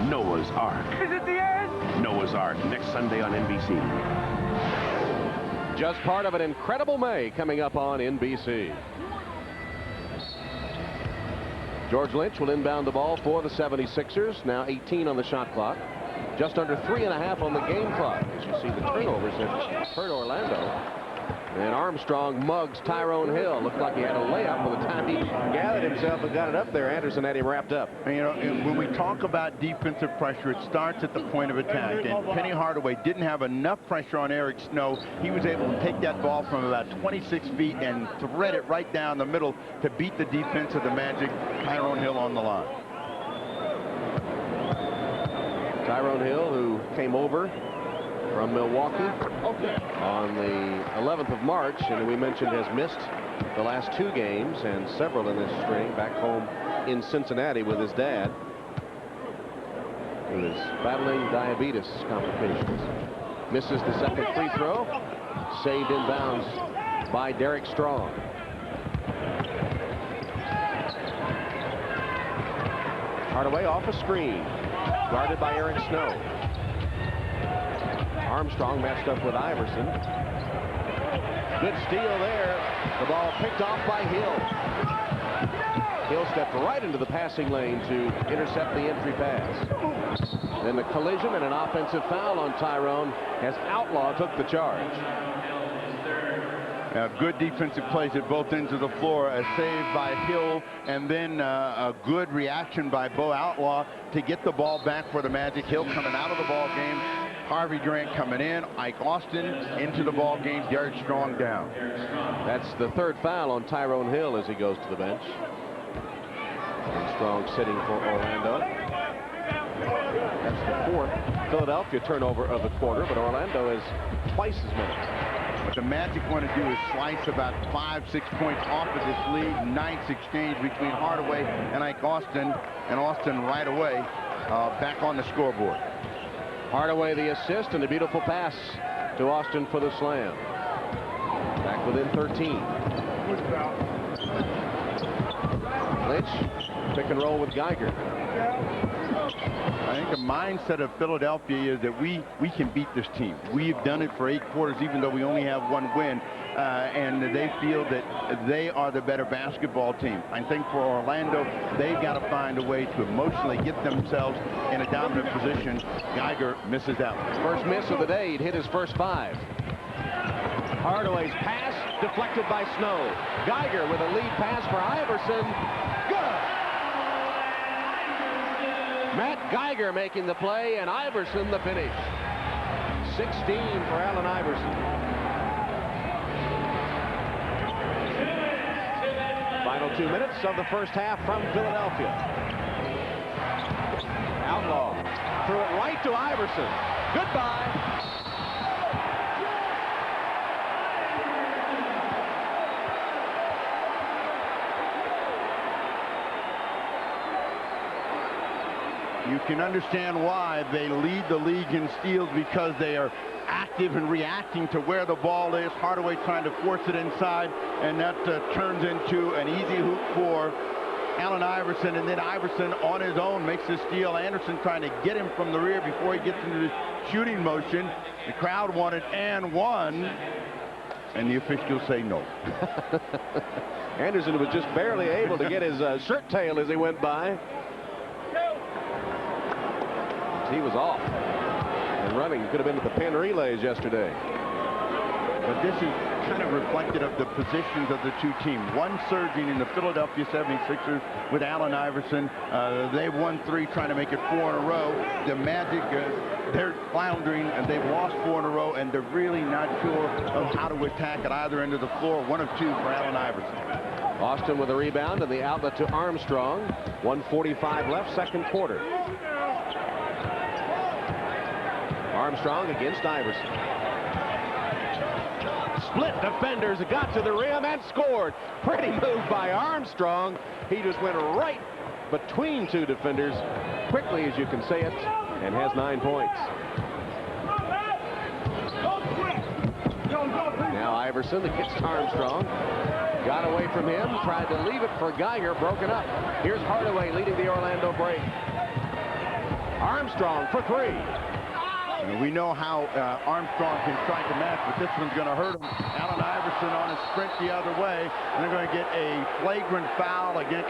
Noah's Ark. Is it the end? Noah's Ark, next Sunday on NBC. Just part of an incredible May coming up on NBC. George Lynch will inbound the ball for the 76ers. Now 18 on the shot clock. Just under 3.5 on the game clock. As you see, the turnovers have hurt Orlando. And Armstrong mugs Tyrone Hill. Looked like he had a layup by the time he gathered himself and got it up there. Anderson had him wrapped up. And, you know, when we talk about defensive pressure, it starts at the point of attack. And Penny Hardaway didn't have enough pressure on Eric Snow. He was able to take that ball from about 26 feet and thread it right down the middle to beat the defense of the Magic. Tyrone Hill on the line. Tyrone Hill, who came over from Milwaukee on the 11th of March, and we mentioned has missed the last 2 games and several in this string back home in Cincinnati with his dad, who is battling diabetes complications. Misses the second free throw. Saved inbounds by Derek Strong. Hardaway off a screen, guarded by Eric Snow. Armstrong matched up with Iverson. Good steal there. The ball picked off by Hill. Hill stepped right into the passing lane to intercept the entry pass. Then the collision and an offensive foul on Tyrone as Outlaw took the charge. Good defensive plays at both ends of the floor. A save by Hill, and then a good reaction by Bo Outlaw to get the ball back for the Magic. Hill coming out of the ball game. Harvey Grant coming in. Ike Austin into the ball game. Derek Strong down. That's the 3rd foul on Tyrone Hill as he goes to the bench. Strong sitting for Orlando. That's the 4th Philadelphia turnover of the quarter, but Orlando is twice as many. What the Magic want to do is slice about 5-6 points off of this lead. Nice exchange between Hardaway and Ike Austin, and Austin right away back on the scoreboard. Hardaway the assist and a beautiful pass to Austin for the slam. Back within 13. Lynch, pick and roll with Geiger. I think the mindset of Philadelphia is that we can beat this team. We've done it for 8 quarters, even though we only have 1 win. And they feel that they are the better basketball team. I think for Orlando, they've got to find a way to emotionally get themselves in a dominant position. Geiger misses out. First miss of the day. He'd hit his first 5. Hardaway's pass deflected by Snow. Geiger with a lead pass for Iverson. Good! Matt Geiger making the play, and Iverson the finish. 16 for Allen Iverson. Final 2 minutes of the first half from Philadelphia. Outlaw threw it right to Iverson. Goodbye. You can understand why they lead the league in steals, because they are active and reacting to where the ball is. Hardaway trying to force it inside, and that turns into an easy hoop for Allen Iverson, and then Iverson on his own makes the steal. Anderson trying to get him from the rear before he gets into the shooting motion. The crowd wanted and one, and the officials say no. Anderson was just barely able to get his shirt tail as he went by. He was off. And running could have been to the pin relays yesterday. But this is kind of reflective of the positions of the two teams. One surging in the Philadelphia 76ers with Allen Iverson. They've won 3, trying to make it 4 in a row. The Magic, they're floundering, and they've lost 4 in a row, and they're really not sure of how to attack at either end of the floor. 1 of 2 for Allen Iverson. Austin with a rebound and the outlet to Armstrong. 1:45 left, second quarter. Armstrong against Iverson. Split defenders, got to the rim and scored. Pretty move by Armstrong. He just went right between 2 defenders, quickly as you can say it, and has 9 points. Now Iverson against Armstrong. Got away from him, tried to leave it for Geiger, broken up. Here's Hardaway leading the Orlando break. Armstrong for 3. We know how Armstrong can strike a match, but this one's going to hurt him. Allen Iverson on a sprint the other way, and they're going to get a flagrant foul against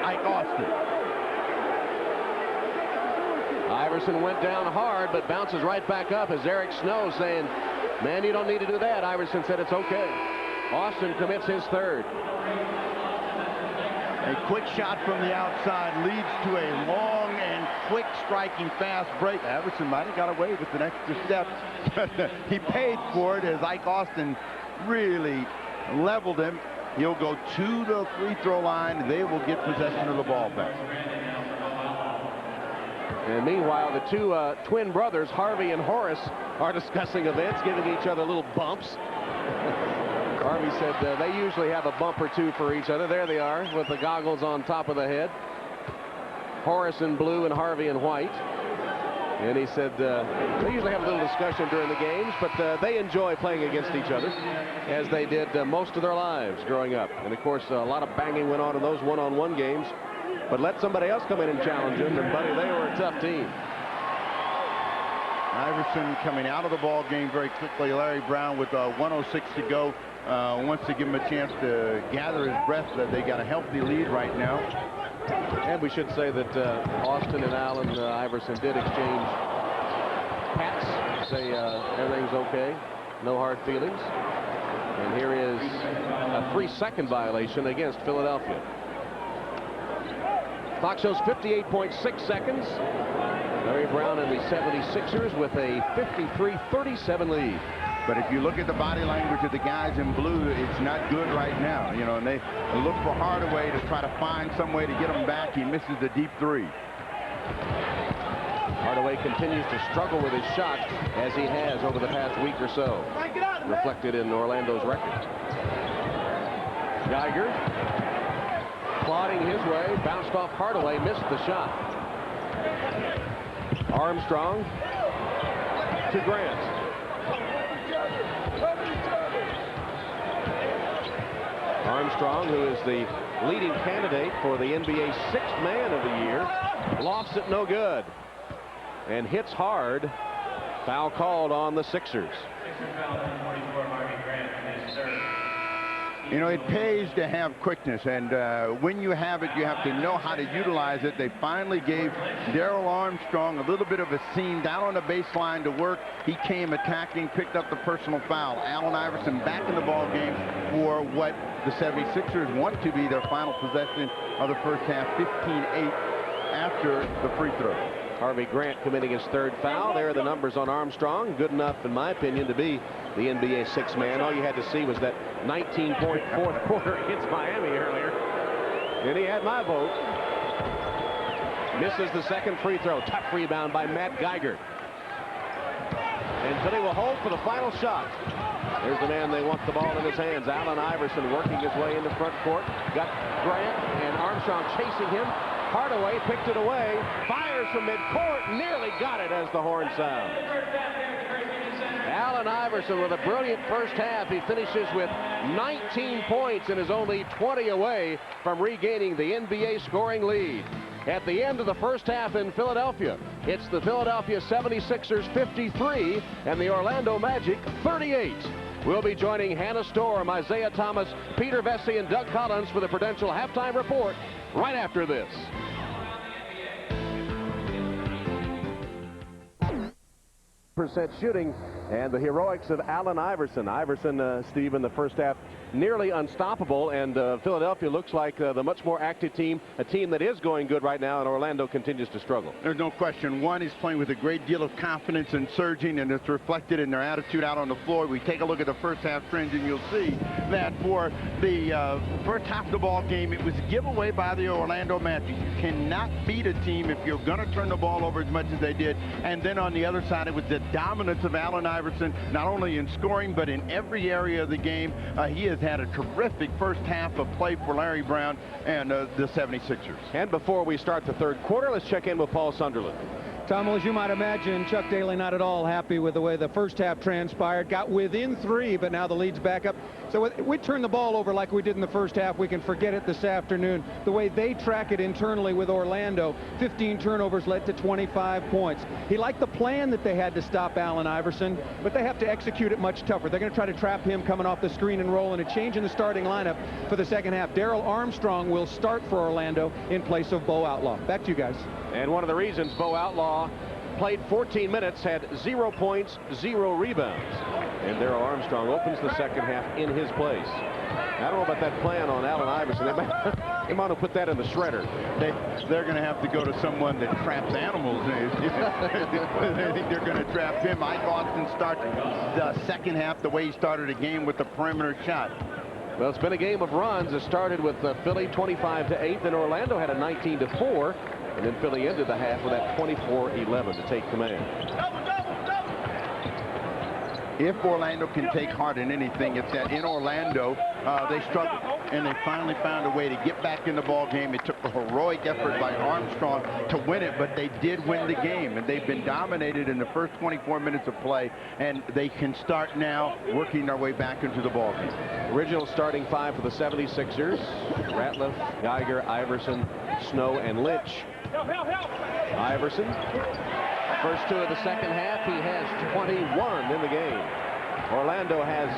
Ike Austin. Iverson went down hard, but bounces right back up as Eric Snow saying, man, you don't need to do that. Iverson said it's okay. Austin commits his 3rd. A quick shot from the outside leads to a long and quick striking fast break. Iverson might have got away with an extra step. He paid for it as Ike Austin really leveled him. He'll go to the free throw line. They will get possession of the ball back. And meanwhile, the 2 twin brothers, Harvey and Horace, are discussing events, giving each other little bumps. Harvey said they usually have a bump or 2 for each other. There they are with the goggles on top of the head. Horace in blue and Harvey in white. And he said they usually have a little discussion during the games, but they enjoy playing against each other, as they did most of their lives growing up. And of course, a lot of banging went on in those one-on-one games. But let somebody else come in and challenge him, and buddy, they were a tough team. Iverson coming out of the ball game very quickly. Larry Brown with 1:06 to go wants to give him a chance to gather his breath. That they got a healthy lead right now. And we should say that Austin and Allen Iverson did exchange pats, say everything's okay, no hard feelings. And here is a 3-second violation against Philadelphia. Clock shows 58.6 seconds. Larry Brown and the 76ers with a 53-37 lead. But if you look at the body language of the guys in blue, it's not good right now. You know, and they look for Hardaway to try to find some way to get him back. He misses the deep 3. Hardaway continues to struggle with his shot, as he has over the past week or so, reflected in Orlando's record. Geiger plodding his way, bounced off Hardaway, missed the shot. Armstrong to Grant. Armstrong, who is the leading candidate for the NBA 6th Man of the Year, lofts it no good and hits hard. Foul called on the Sixers. You know, it pays to have quickness, and when you have it, you have to know how to utilize it. They finally gave Darrell Armstrong a little bit of a seam down on the baseline to work. He came attacking, picked up the personal foul. Allen Iverson back in the ball game for what the 76ers want to be their final possession of the first half, 15-8 after the free throw. Harvey Grant committing his 3rd foul. There are the numbers on Armstrong. Good enough, in my opinion, to be the NBA 6th man. All you had to see was that 19-point 4th quarter against Miami earlier. And he had my vote. Misses the 2nd free throw. Tough rebound by Matt Geiger. And Philly will hold for the final shot. There's the man they want the ball in his hands. Allen Iverson working his way into front court. Got Grant and Armstrong chasing him. Hardaway picked it away, fires from midcourt, nearly got it as the horn sounds. Allen Iverson with a brilliant first half. He finishes with 19 points and is only 20 away from regaining the NBA scoring lead. At the end of the first half in Philadelphia, it's the Philadelphia 76ers 53 and the Orlando Magic 38. We'll be joining Hannah Storm, Isaiah Thomas, Peter Vesey, and Doug Collins for the Prudential Halftime Report right after this. 48% shooting, and the heroics of Allen Iverson. Iverson, Steve, in the first half, nearly unstoppable, and Philadelphia looks like the much more active team, a team that is going good right now, and Orlando continues to struggle. There's no question. One is playing with a great deal of confidence and surging, and it's reflected in their attitude out on the floor. We take a look at the first half trends, and you'll see that for the first half of the ball game, it was a giveaway by the Orlando Magic. You cannot beat a team if you're going to turn the ball over as much as they did. And then on the other side, it was the dominance of Allen Iverson, not only in scoring, but in every area of the game. He has had a terrific first half of play for Larry Brown and the 76ers. And before we start the third quarter, let's check in with Paul Sunderland. Tom, well, as you might imagine, Chuck Daly not at all happy with the way the first half transpired. Got within 3, but now the lead's back up. So if we turn the ball over like we did in the first half, we can forget it this afternoon. The way they track it internally with Orlando, 15 turnovers led to 25 points. He liked the plan that they had to stop Allen Iverson, but they have to execute it much tougher. They're going to try to trap him coming off the screen and roll, and a change in the starting lineup for the second half. Darrell Armstrong will start for Orlando in place of Bo Outlaw. Back to you guys. And one of the reasons Bo Outlaw played 14 minutes, had 0 points, 0 rebounds. And Darrell Armstrong opens the second half in his place. I don't know about that plan on Allen Iverson. They might have put that in the shredder. They're going to have to go to someone that traps animals. I think they're going to trap him. Ike Austin starts the second half the way he started the game with the perimeter shot. Well, it's been a game of runs. It started with Philly 25-8, then Orlando had a 19-4, and then Philly ended the half with that 24-11 to take command. If Orlando can take heart in anything, it's that in Orlando they struggled, and they finally found a way to get back in the ball game. It took a heroic effort by Armstrong to win it, but they did win the game, and they've been dominated in the first 24 minutes of play, and they can start now working their way back into the ball game. Original starting 5 for the 76ers: Ratliff, Geiger, Iverson, Snow, and Lynch. Iverson, first 2 of the second half, he has 21 in the game. Orlando has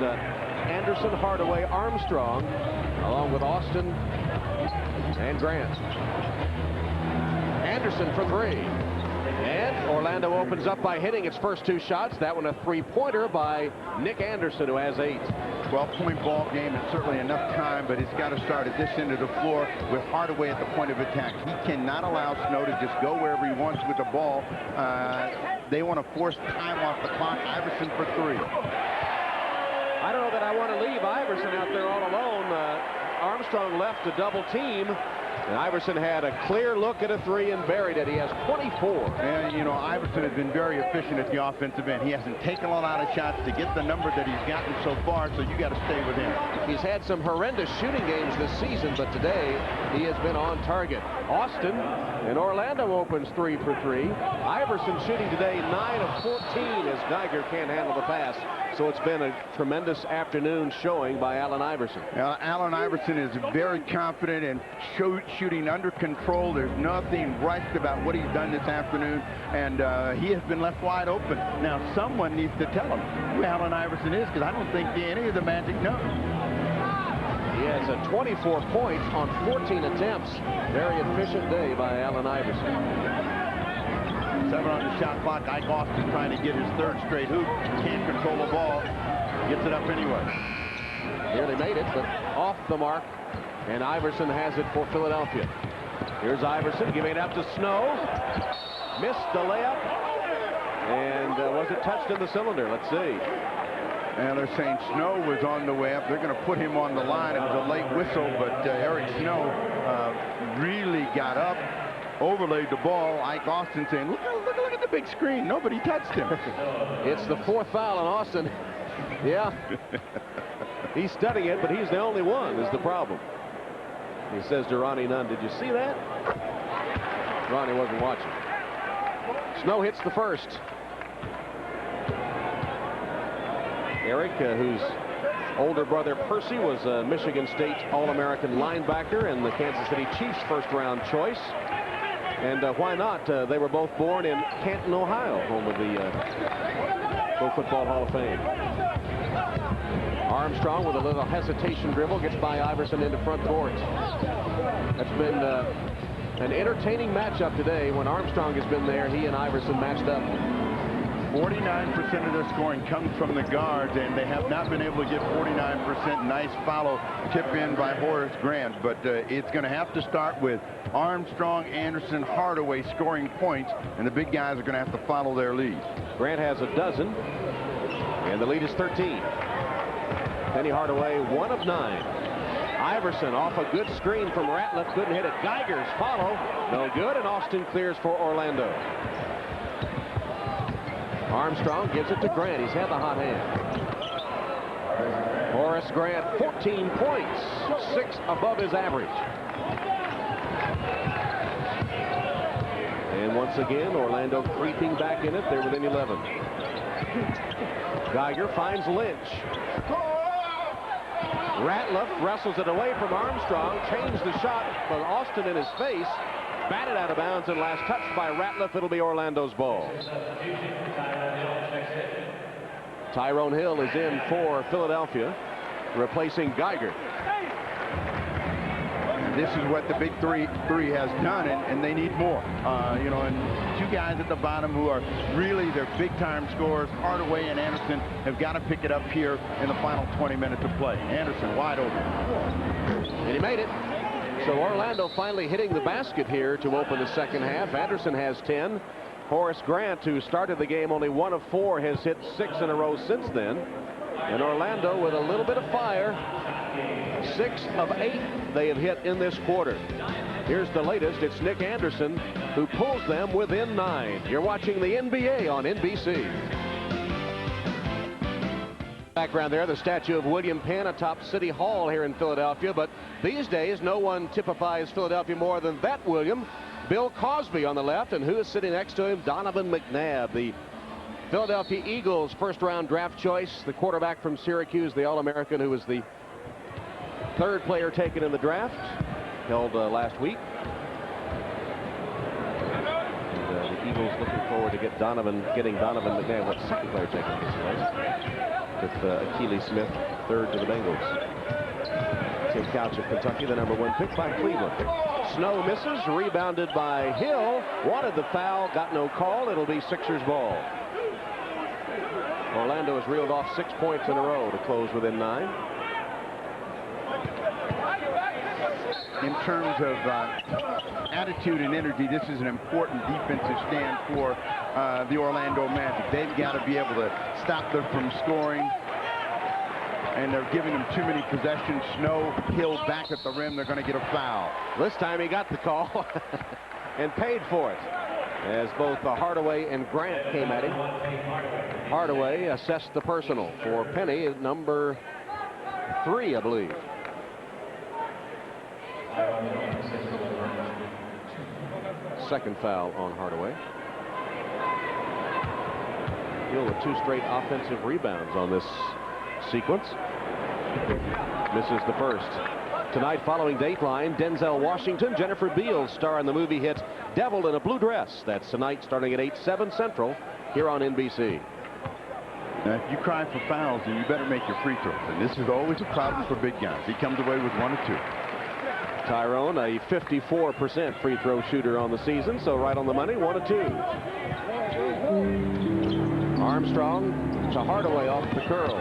Anderson, Hardaway, Armstrong, along with Austin and Grant. Anderson for 3. And Orlando opens up by hitting its first 2 shots. That one a 3-pointer by Nick Anderson, who has 8. 12-point ball game is certainly enough time, but it's got to start at this end of the floor with Hardaway at the point of attack. He cannot allow Snow to just go wherever he wants with the ball. They want to force time off the clock. Iverson for 3. I don't know that I want to leave Iverson out there all alone. Armstrong left to double team, and Iverson had a clear look at a 3 and buried it. He has 24. And, you know, Iverson has been very efficient at the offensive end. He hasn't taken a lot of shots to get the number that he's gotten so far, so you got to stay with him. He's had some horrendous shooting games this season, but today he has been on target. Austin in Orlando opens 3 for 3. Iverson shooting today 9 of 14 as Geiger can't handle the pass. So it's been a tremendous afternoon showing by Allen Iverson. Allen Iverson is very confident and shooting under control. There's nothing rushed about what he's done this afternoon, and he has been left wide open. Now, someone needs to tell him who Allen Iverson is, because I don't think any of the Magic know. He has 24 points on 14 attempts. Very efficient day by Allen Iverson. 7 on the shot clock. Ike Austin trying to get his 3rd straight hoop. Can't control the ball. Gets it up anyway. Nearly made it, but off the mark. And Iverson has it for Philadelphia. Here's Iverson giving it up to Snow. Missed the layup. And was it touched in the cylinder? Let's see. And they're saying Snow was on the way up. They're going to put him on the line. It was a late whistle, but Eric Snow really got up, overlaid the ball. Ike Austin saying, look at the big screen. Nobody touched him. It's the 4th foul on Austin. Yeah. He's studying it, but he's the only one is the problem. He says to Ronnie Nunn, did you see that? Ronnie wasn't watching. Snow hits the first. Eric, whose older brother Percy was a Michigan State All-American linebacker and the Kansas City Chiefs first-round choice. And why not? They were both born in Canton, Ohio, home of the Pro Football Hall of Fame. Armstrong with a little hesitation dribble gets by Iverson into front court. That's been an entertaining matchup today. When Armstrong has been there, he and Iverson matched up. 49% of their scoring comes from the guards, and they have not been able to get 49%. Nice follow tip in by Horace Grant, but it's going to have to start with Armstrong, Anderson, Hardaway scoring points, and the big guys are going to have to follow their lead. Grant has a dozen, and the lead is 13. Penny Hardaway, 1 of 9. Iverson off a good screen from Ratliff, couldn't hit it. Geiger's follow, no good, and Austin clears for Orlando. Armstrong gives it to Grant. He's had the hot hand. Horace Grant, 14 points, 6 above his average. And once again, Orlando creeping back in it. They're within 11. Geiger finds Lynch. Ratliff wrestles it away from Armstrong, changed the shot, but Austin in his face, batted out of bounds, and last touched by Ratliff. It'll be Orlando's ball. Tyrone Hill is in for Philadelphia, replacing Geiger. This is what the big three has done, and they need more. You know, and two guys at the bottom who are really their big-time scorers, Hardaway and Anderson, have got to pick it up here in the final 20 minutes of play. Anderson wide open. And he made it. So Orlando finally hitting the basket here to open the second half. Anderson has 10. Horace Grant, who started the game only 1 of 4, has hit 6 in a row since then. And Orlando with a little bit of fire. 6 of 8 they have hit in this quarter. Here's the latest. It's Nick Anderson who pulls them within 9. You're watching the NBA on NBC. Background there, the statue of William Penn atop City Hall here in Philadelphia. But these days, no one typifies Philadelphia more than that William. Bill Cosby on the left, and who is sitting next to him? Donovan McNabb, the Philadelphia Eagles first-round draft choice, the quarterback from Syracuse, the All-American, who was the 3rd player taken in the draft, held last week. And the Eagles looking forward to getting Donovan McNabb, what, 2nd player taken in this place, with Achilles Smith, 3rd to the Bengals. Tim Couch of Kentucky, the number 1 pick by Cleveland. Snow misses, rebounded by Hill, wanted the foul, got no call. It'll be Sixers ball. Orlando has reeled off 6 points in a row to close within 9. In terms of attitude and energy, this is an important defensive stand for the Orlando Magic. They've got to be able to stop them from scoring, and they're giving them too many possessions. Snow, Hill back at the rim. They're going to get a foul. This time he got the call and paid for it, as both Hardaway and Grant came at him. Hardaway assessed the personal for Penny at number 3, I believe. Second foul on Hardaway. Hill with 2 straight offensive rebounds on this sequence. Misses the first. Tonight, following Dateline, Denzel Washington, Jennifer Beals star in the movie hit Devil in a Blue Dress. That's tonight starting at 8/7 Central here on NBC. Now, if you cry for fouls, then you better make your free throws. And this is always a problem for big guys. He comes away with 1 or 2. Tyrone, a 54% free throw shooter on the season, so right on the money, 1 of 2. Armstrong to Hardaway off the curl.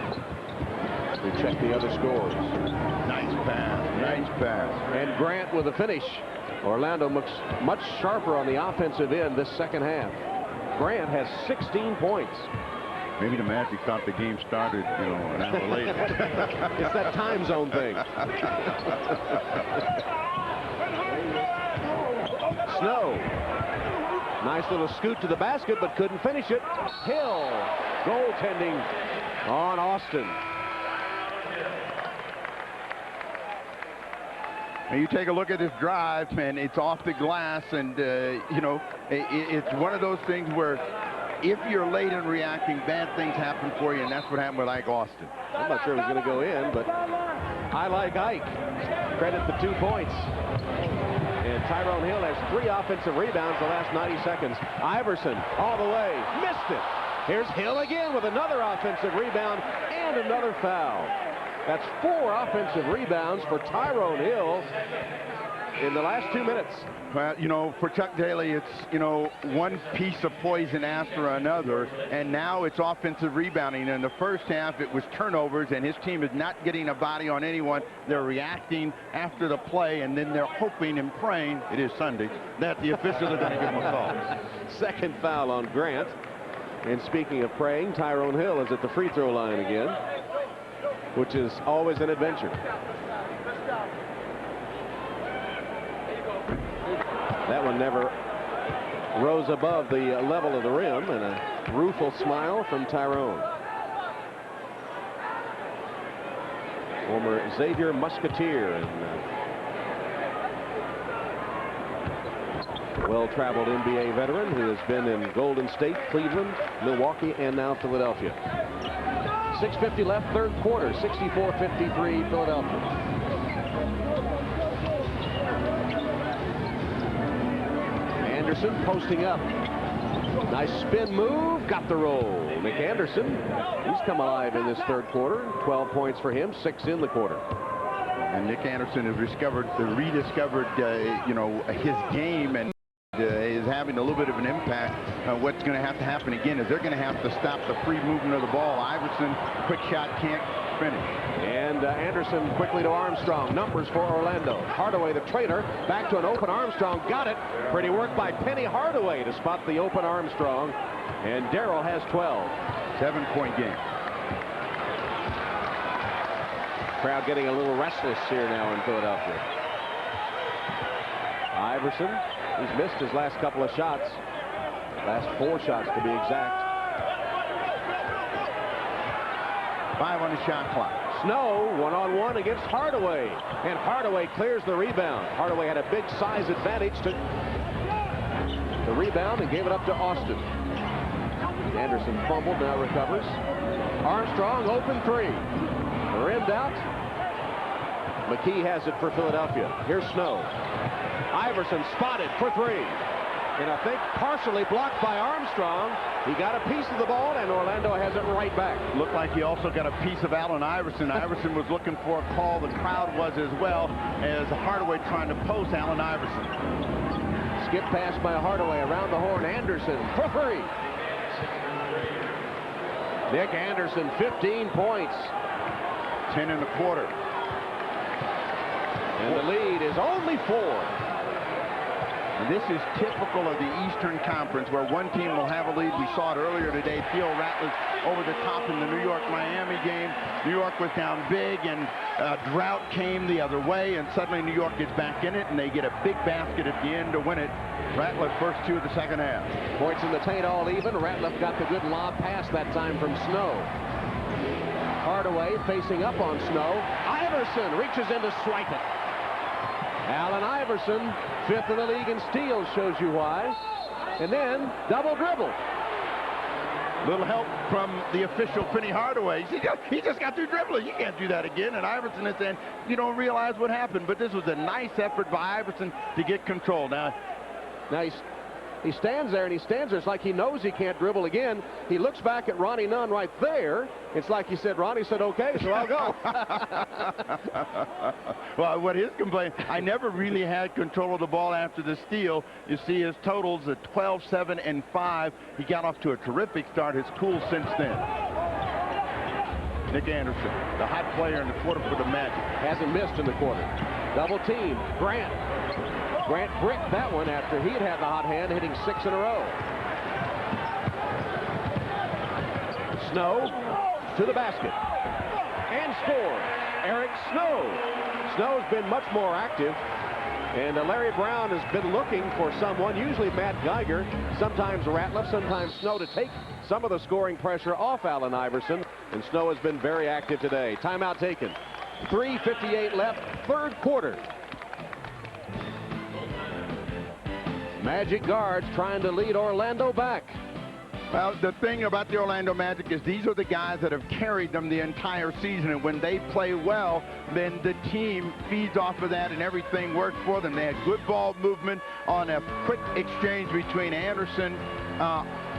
We check the other scores. Nice pass, nice pass. And Grant with a finish. Orlando looks much sharper on the offensive end this second half. Grant has 16 points. Maybe the Magic thought the game started, you know, an hour later. It's that time zone thing. Snow. Nice little scoot to the basket, but couldn't finish it. Hill. Goaltending on Austin. And you take a look at this drive, and it's off the glass, and, you know, it's one of those things where if you're late in reacting, bad things happen for you, and that's what happened with Ike Austin. I'm not sure it was going to go in, but I like Ike. Credit the 2 points. And Tyrone Hill has 3 offensive rebounds the last 90 seconds. Iverson all the way, missed it. Here's Hill again with another offensive rebound and another foul. That's 4 offensive rebounds for Tyrone Hill. in the last 2 minutes. Well, you know, for Chuck Daly, it's, you know, one piece of poison after another, and now it's offensive rebounding. In the first half, it was turnovers, and his team is not getting a body on anyone. They're reacting after the play, and then they're hoping and praying, it is Sunday, that the officials are going to give them a call. Second foul on Grant. And speaking of praying, Tyrone Hill is at the free throw line again, which is always an adventure. That one never rose above the level of the rim, and a rueful smile from Tyrone. Former Xavier Musketeer and well-traveled NBA veteran who has been in Golden State, Cleveland, Milwaukee, and now Philadelphia. 6:50 left, third quarter, 64-53 Philadelphia. Anderson posting up. Nice spin move, got the roll. Nick Anderson, he's come alive in this third quarter. 12 points for him, 6 in the quarter. And Nick Anderson has rediscovered, you know, his game, and is having a little bit of an impact. What's going to happen again is they're going to have to stop the free movement of the ball. Iverson, quick shot, can't finish. And Anderson quickly to Armstrong. Numbers for Orlando. Hardaway, the traitor, back to an open Armstrong. Got it. Pretty work by Penny Hardaway to spot the open Armstrong. And Darrell has 12. 7-point game. Crowd getting a little restless here now in Philadelphia. Iverson, he's missed his last couple of shots. Last 4 shots to be exact. 5 on the shot clock. Snow one-on-one against Hardaway, and Hardaway clears the rebound. Hardaway had a big size advantage, took the rebound and gave it up to Austin. Anderson fumbled, now recovers. Armstrong, open 3. Rimmed out. McKee has it for Philadelphia. Here's Snow. Iverson spotted for 3. And I think partially blocked by Armstrong. He got a piece of the ball, and Orlando has it right back. Looked like he also got a piece of Allen Iverson. Iverson was looking for a call. The crowd was as well, as Hardaway trying to post Allen Iverson. Skip pass by Hardaway around the horn. Anderson for 3. Nick Anderson, 15 points. 10 in the quarter. And the lead is only 4. And this is typical of the Eastern Conference, where one team will have a lead. We saw it earlier today. Theo Ratliff over the top in the New York-Miami game. New York was down big, and drought came the other way, and suddenly New York gets back in it, and they get a big basket at the end to win it. Ratliff first 2 of the second half. Points in the taint all even. Ratliff got the good lob pass that time from Snow. Hardaway facing up on Snow. Iverson reaches in to swipe it. Allen Iverson, 5th in the league in steals, shows you why. And then double dribble. Little help from the official, Penny Hardaway. He just got through dribbling. You can't do that again. And Iverson is saying, you don't realize what happened. But this was a nice effort by Iverson to get control. Now he stands there, and he stands there. It's like he knows he can't dribble again. He looks back at Ronnie Nunn right there. It's like he said, Ronnie said, okay, so I'll go. Well, what his complaint, I never really had control of the ball after the steal. You see his totals at 12, 7, and 5. He got off to a terrific start. His cool since then. Nick Anderson, the hot player in the quarter for the Magic. Hasn't missed in the quarter. Double team. Grant bricked that one after he had the hot hand, hitting 6 in a row. Snow to the basket and score. Eric Snow. Snow's been much more active, and Larry Brown has been looking for someone, usually Matt Geiger, sometimes Ratliff, sometimes Snow, to take some of the scoring pressure off Allen Iverson, and Snow has been very active today. Timeout taken. 3:58 left, third quarter. Magic guards trying to lead Orlando back. Well, the thing about the Orlando Magic is these are the guys that have carried them the entire season, and when they play well, then the team feeds off of that and everything works for them. They had good ball movement on a quick exchange between Anderson,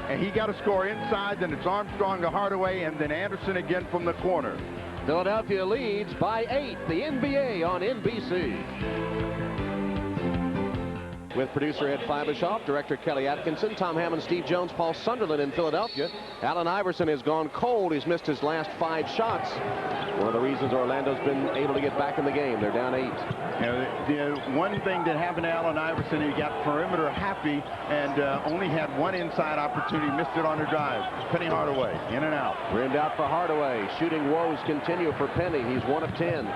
and he got a score inside, then it's Armstrong to Hardaway, and then Anderson again from the corner. Philadelphia leads by 8, the NBA on NBC. With producer Ed Fibishoff, director Kelly Atkinson, Tom Hammond, Steve Jones, Paul Sunderland in Philadelphia. Allen Iverson has gone cold. He's missed his last 5 shots. One of the reasons Orlando's been able to get back in the game. They're down 8. You know, the one thing that happened to Allen Iverson, he got perimeter happy and only had one inside opportunity, missed it on the drive. Penny Hardaway, in and out. Rimmed out for Hardaway. Shooting woes continue for Penny. He's 1 of 10.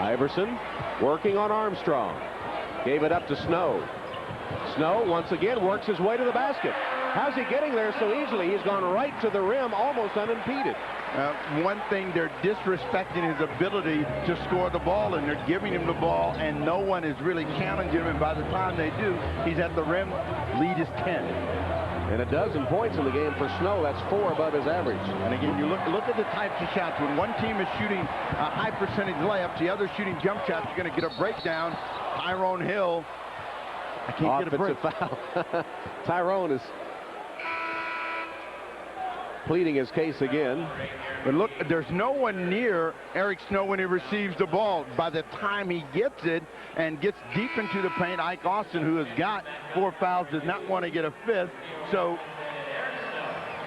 Iverson working on Armstrong. Gave it up to Snow. Snow once again works his way to the basket. How's he getting there so easily? He's gone right to the rim, almost unimpeded. One thing, they're disrespecting his ability to score the ball, and they're giving him the ball, and no one is really challenging him. And by the time they do, he's at the rim. Lead is 10. And a dozen points in the game for Snow. That's 4 above his average. And again, you look at the types of shots. When one team is shooting high percentage layups, the other shooting jump shots, you're going to get a breakdown. Tyrone Hill, I can't get a break. Foul. Tyrone is pleading his case again. But look, there's no one near Eric Snow when he receives the ball. By the time he gets it and gets deep into the paint, Ike Austin, who has got 4 fouls, does not want to get a 5th. So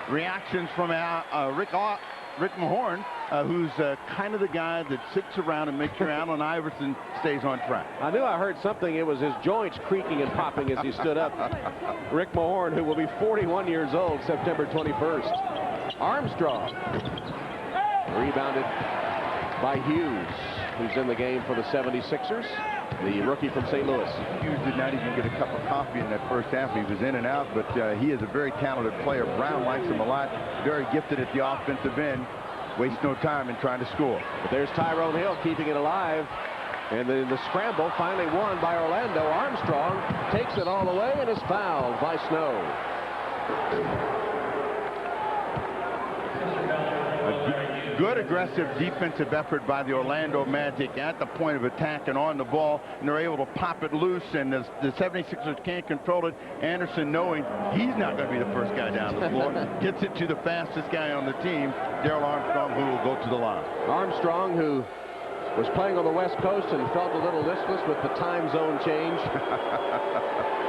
reactions from Rick Mahorn, who's kind of the guy that sits around and makes sure Allen Iverson stays on track. I knew I heard something. It was his joints creaking and popping as he stood up. Rick Mahorn, who will be 41 years old September 21st. Armstrong rebounded by Hughes, who's in the game for the 76ers, the rookie from St. Louis. Hughes did not even get a cup of coffee in that first half. He was in and out, but he is a very talented player. Brown likes him a lot. Very gifted at the offensive end. Wastes no time in trying to score. But there's Tyrone Hill keeping it alive. And then the scramble finally won by Orlando. Armstrong takes it all the way and is fouled by Snow. Good aggressive defensive effort by the Orlando Magic at the point of attack and on the ball, and they're able to pop it loose, and the 76ers can't control it. Anderson, knowing he's not going to be the first guy down the floor, gets it to the fastest guy on the team, Darrell Armstrong, who will go to the line. Armstrong, who was playing on the West Coast and felt a little listless with the time zone change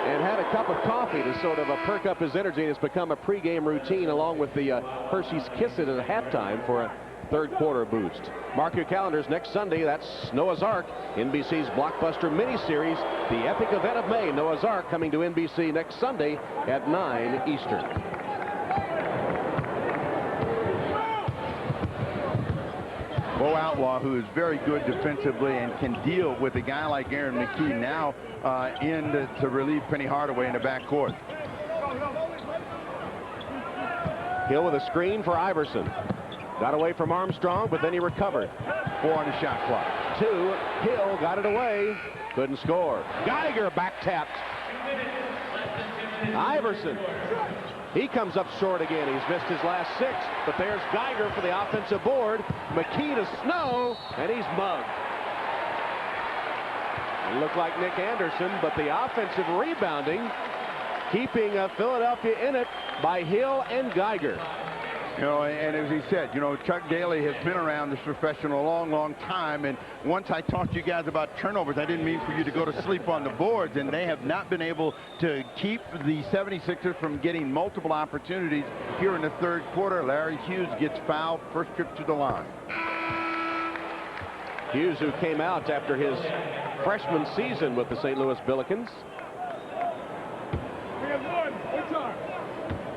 and had a cup of coffee to sort of perk up his energy. It's become a pregame routine along with the Hershey's Kiss It at halftime for a third quarter boost. Mark your calendars. Next Sunday, that's Noah's Ark, NBC's blockbuster miniseries, the epic event of May. Noah's Ark coming to NBC next Sunday at 9 Eastern. Bo Outlaw, who is very good defensively and can deal with a guy like Aaron McKee, now to relieve Penny Hardaway in the backcourt. Hill with a screen for Iverson. Got away from Armstrong, but then he recovered. 4 on the shot clock. 2. Hill got it away. Couldn't score. Geiger back tapped. Iverson. He comes up short again. He's missed his last 6, but there's Geiger for the offensive board. McKee to Snow, and he's mugged. It looked like Nick Anderson, but the offensive rebounding, keeping Philadelphia in it by Hill and Geiger. You know, and as he said, you know, Chuck Daly has been around this profession a long, long time. And once I talked to you guys about turnovers, I didn't mean for you to go to sleep on the boards. And they have not been able to keep the 76ers from getting multiple opportunities here in the third quarter. Larry Hughes gets fouled, first trip to the line. Hughes, who came out after his freshman season with the St. Louis Billikens.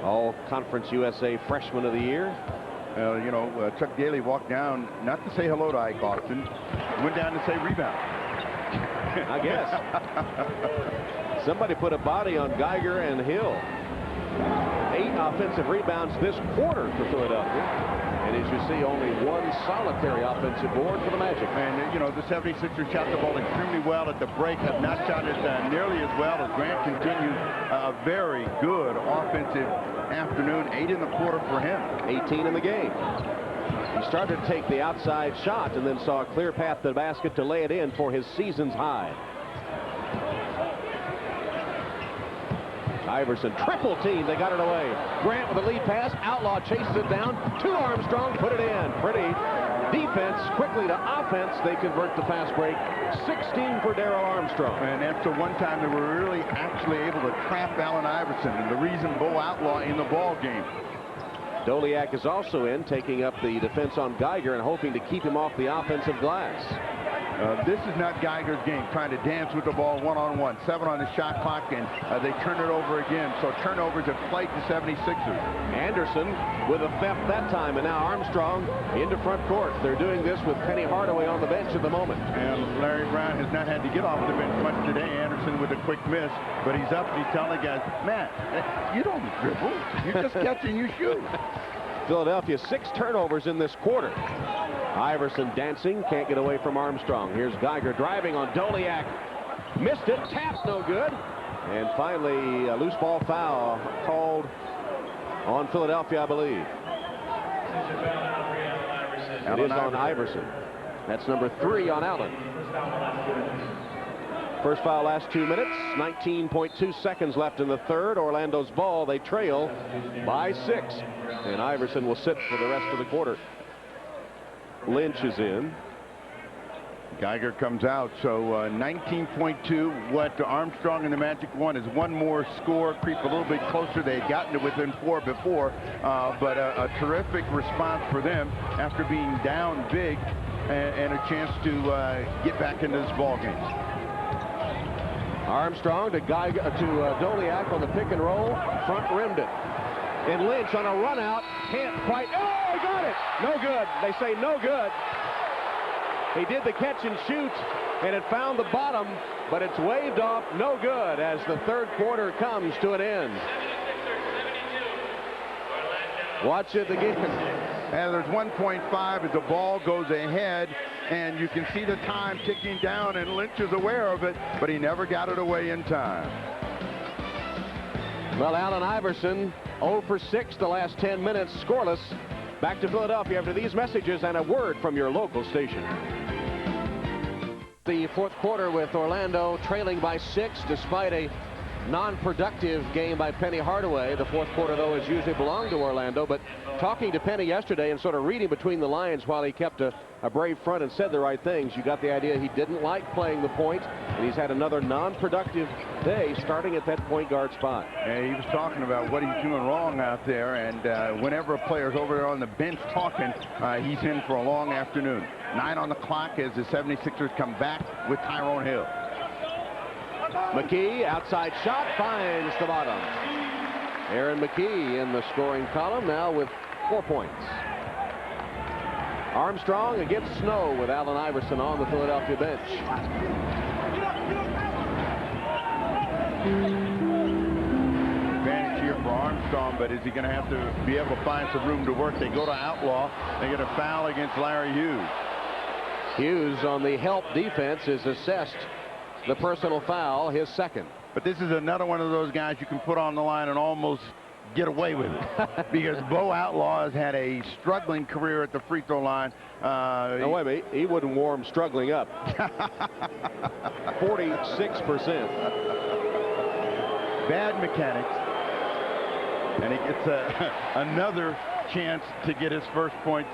All Conference USA Freshman of the Year. You know, Chuck Daly walked down, not to say hello to Ike Austin, went down to say rebound. I guess. Somebody put a body on Geiger and Hill. 8 offensive rebounds this quarter for Philadelphia. And as you see, only 1 solitary offensive board for the Magic. And, you know, the 76ers shot the ball extremely well at the break, have not shot it nearly as well as Grant continues. A very good offensive afternoon. 8 in the quarter for him. 18 in the game. He started to take the outside shot and then saw a clear path to the basket to lay it in for his season's high. Iverson triple team. They got it away. Grant with a lead pass. Outlaw chases it down to Armstrong. Put it in. Pretty defense. Quickly to offense. They convert the fast break. 16 for Darrell Armstrong. And that's the one time they were really actually able to trap Allen Iverson, and the reason Bo Outlaw in the ball game. Doliak is also in, taking up the defense on Geiger and hoping to keep him off the offensive glass. This is not Geiger's game, trying to dance with the ball one-on-one. 7 on the shot clock, and they turn it over again. So turnovers have plagued the 76ers. Anderson with a theft that time, and now Armstrong into front court. They're doing this with Penny Hardaway on the bench at the moment. And Larry Brown has not had to get off the bench much today. Anderson with a quick miss, but he's up and he's telling the guys, Matt, you don't dribble. You're just catching your shoe. Philadelphia 6 turnovers in this quarter. Iverson dancing, can't get away from Armstrong. Here's Geiger driving on Doliak. Missed it, tapped no good. And finally, a loose ball foul called on Philadelphia, I believe. It is on Iverson. That's number 3 on Allen. First foul last 2 minutes. 19.2 seconds left in the third. Orlando's ball. They trail by 6. And Iverson will sit for the rest of the quarter. Lynch is in. Geiger comes out, so 19.2. What Armstrong and the Magic want is one more score, creep a little bit closer. They had gotten to within 4 before, but a terrific response for them after being down big, and a chance to get back into this ball game. Armstrong to Geiger to Doliak on the pick and roll, front rimmed it. And Lynch on a run out, can't quite. Oh, he got it! No good. They say no good. He did the catch and shoot, and it found the bottom, but it's waved off. No good as the third quarter comes to an end. Watch it again. And there's 1.5 as the ball goes ahead, and you can see the time ticking down, and Lynch is aware of it, but he never got it away in time. Well, Allen Iverson 0 for 6 the last 10 minutes, scoreless. Back to Philadelphia after these messages and a word from your local station. The fourth quarter with Orlando trailing by 6 despite a non-productive game by Penny Hardaway. The fourth quarter, though, has usually belonged to Orlando, but talking to Penny yesterday and sort of reading between the lines while he kept a brave front and said the right things, you got the idea he didn't like playing the point, and he's had another non-productive day starting at that point guard spot. And he was talking about what he's doing wrong out there, and whenever a player's over there on the bench talking, he's in for a long afternoon. 9 on the clock as the 76ers come back with Tyrone Hill. McKee, outside shot, finds the bottom. Aaron McKee in the scoring column now with 4 points. Armstrong against Snow with Allen Iverson on the Philadelphia bench. Advantage here for Armstrong, but is he going to have to be able to find some room to work? They go to Outlaw. They get a foul against Larry Hughes. Hughes on the help defense is assessed the personal foul, his second. But this is another one of those guys you can put on the line and almost get away with it. Because Bo Outlaw has had a struggling career at the free throw line. No, wait a minute. He wouldn't warm struggling up. 46%. Bad mechanics. And he gets another chance to get his first points.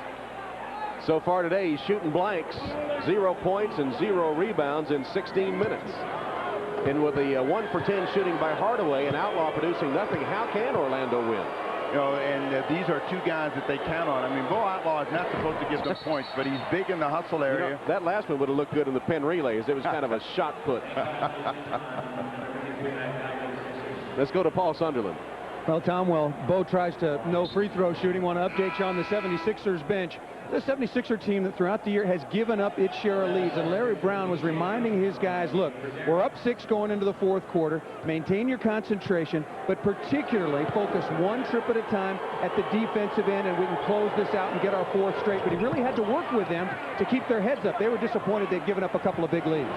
So far today, he's shooting blanks. 0 points and 0 rebounds in 16 minutes. And with the 1 for 10 shooting by Hardaway and Outlaw producing nothing, how can Orlando win? You know, and these are two guys that they count on. I mean, Bo Outlaw is not supposed to give them points, but he's big in the hustle area. You know, that last one would have looked good in the pen relays. It was kind of a shot put. Let's go to Paul Sunderland. Well, Tom, Bo tries to no free throw shooting. Want to update you on the 76ers bench. The 76er team that throughout the year has given up its share of leads, and Larry Brown was reminding his guys, look, we're up 6 going into the fourth quarter. Maintain your concentration, but particularly focus one trip at a time at the defensive end, and we can close this out and get our 4th straight. But he really had to work with them to keep their heads up. They were disappointed they'd given up a couple of big leads.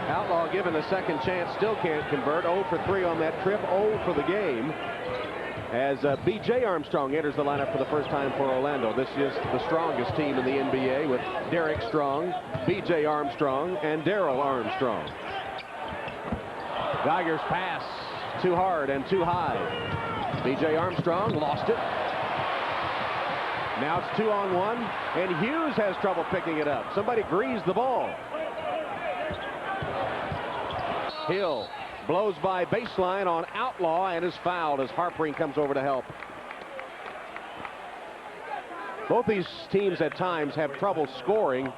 Outlaw given a second chance, still can't convert. 0 for 3 on that trip, 0 for the game. As B.J. Armstrong enters the lineup for the first time for Orlando. This is the strongest team in the NBA with Derek Strong, B.J. Armstrong, and Darrell Armstrong. Geiger's pass too hard and too high. B.J. Armstrong lost it. Now it's 2-on-1, and Hughes has trouble picking it up. Somebody greased the ball. Hill blows by baseline on Outlaw and is fouled as Harpring comes over to help. Both these teams at times have trouble scoring,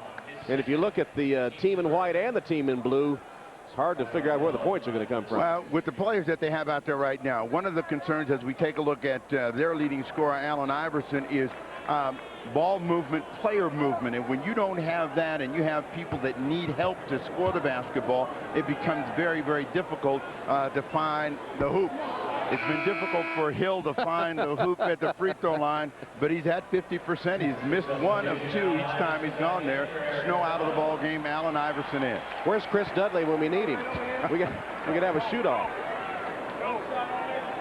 and if you look at the team in white and the team in blue, it's hard to figure out where the points are going to come from. Well, with the players that they have out there right now, one of the concerns as we take a look at their leading scorer, Allen Iverson, is ball movement, player movement. And when you don't have that and you have people that need help to score the basketball, it becomes very, very difficult to find the hoop. It's been difficult for Hill to find the hoop at the free throw line, but he's at 50%. He's missed 1 of 2 each time he's gone there. Snow out of the ball game, Allen Iverson in. Where's Chris Dudley when we need him? We could have a shoot-off.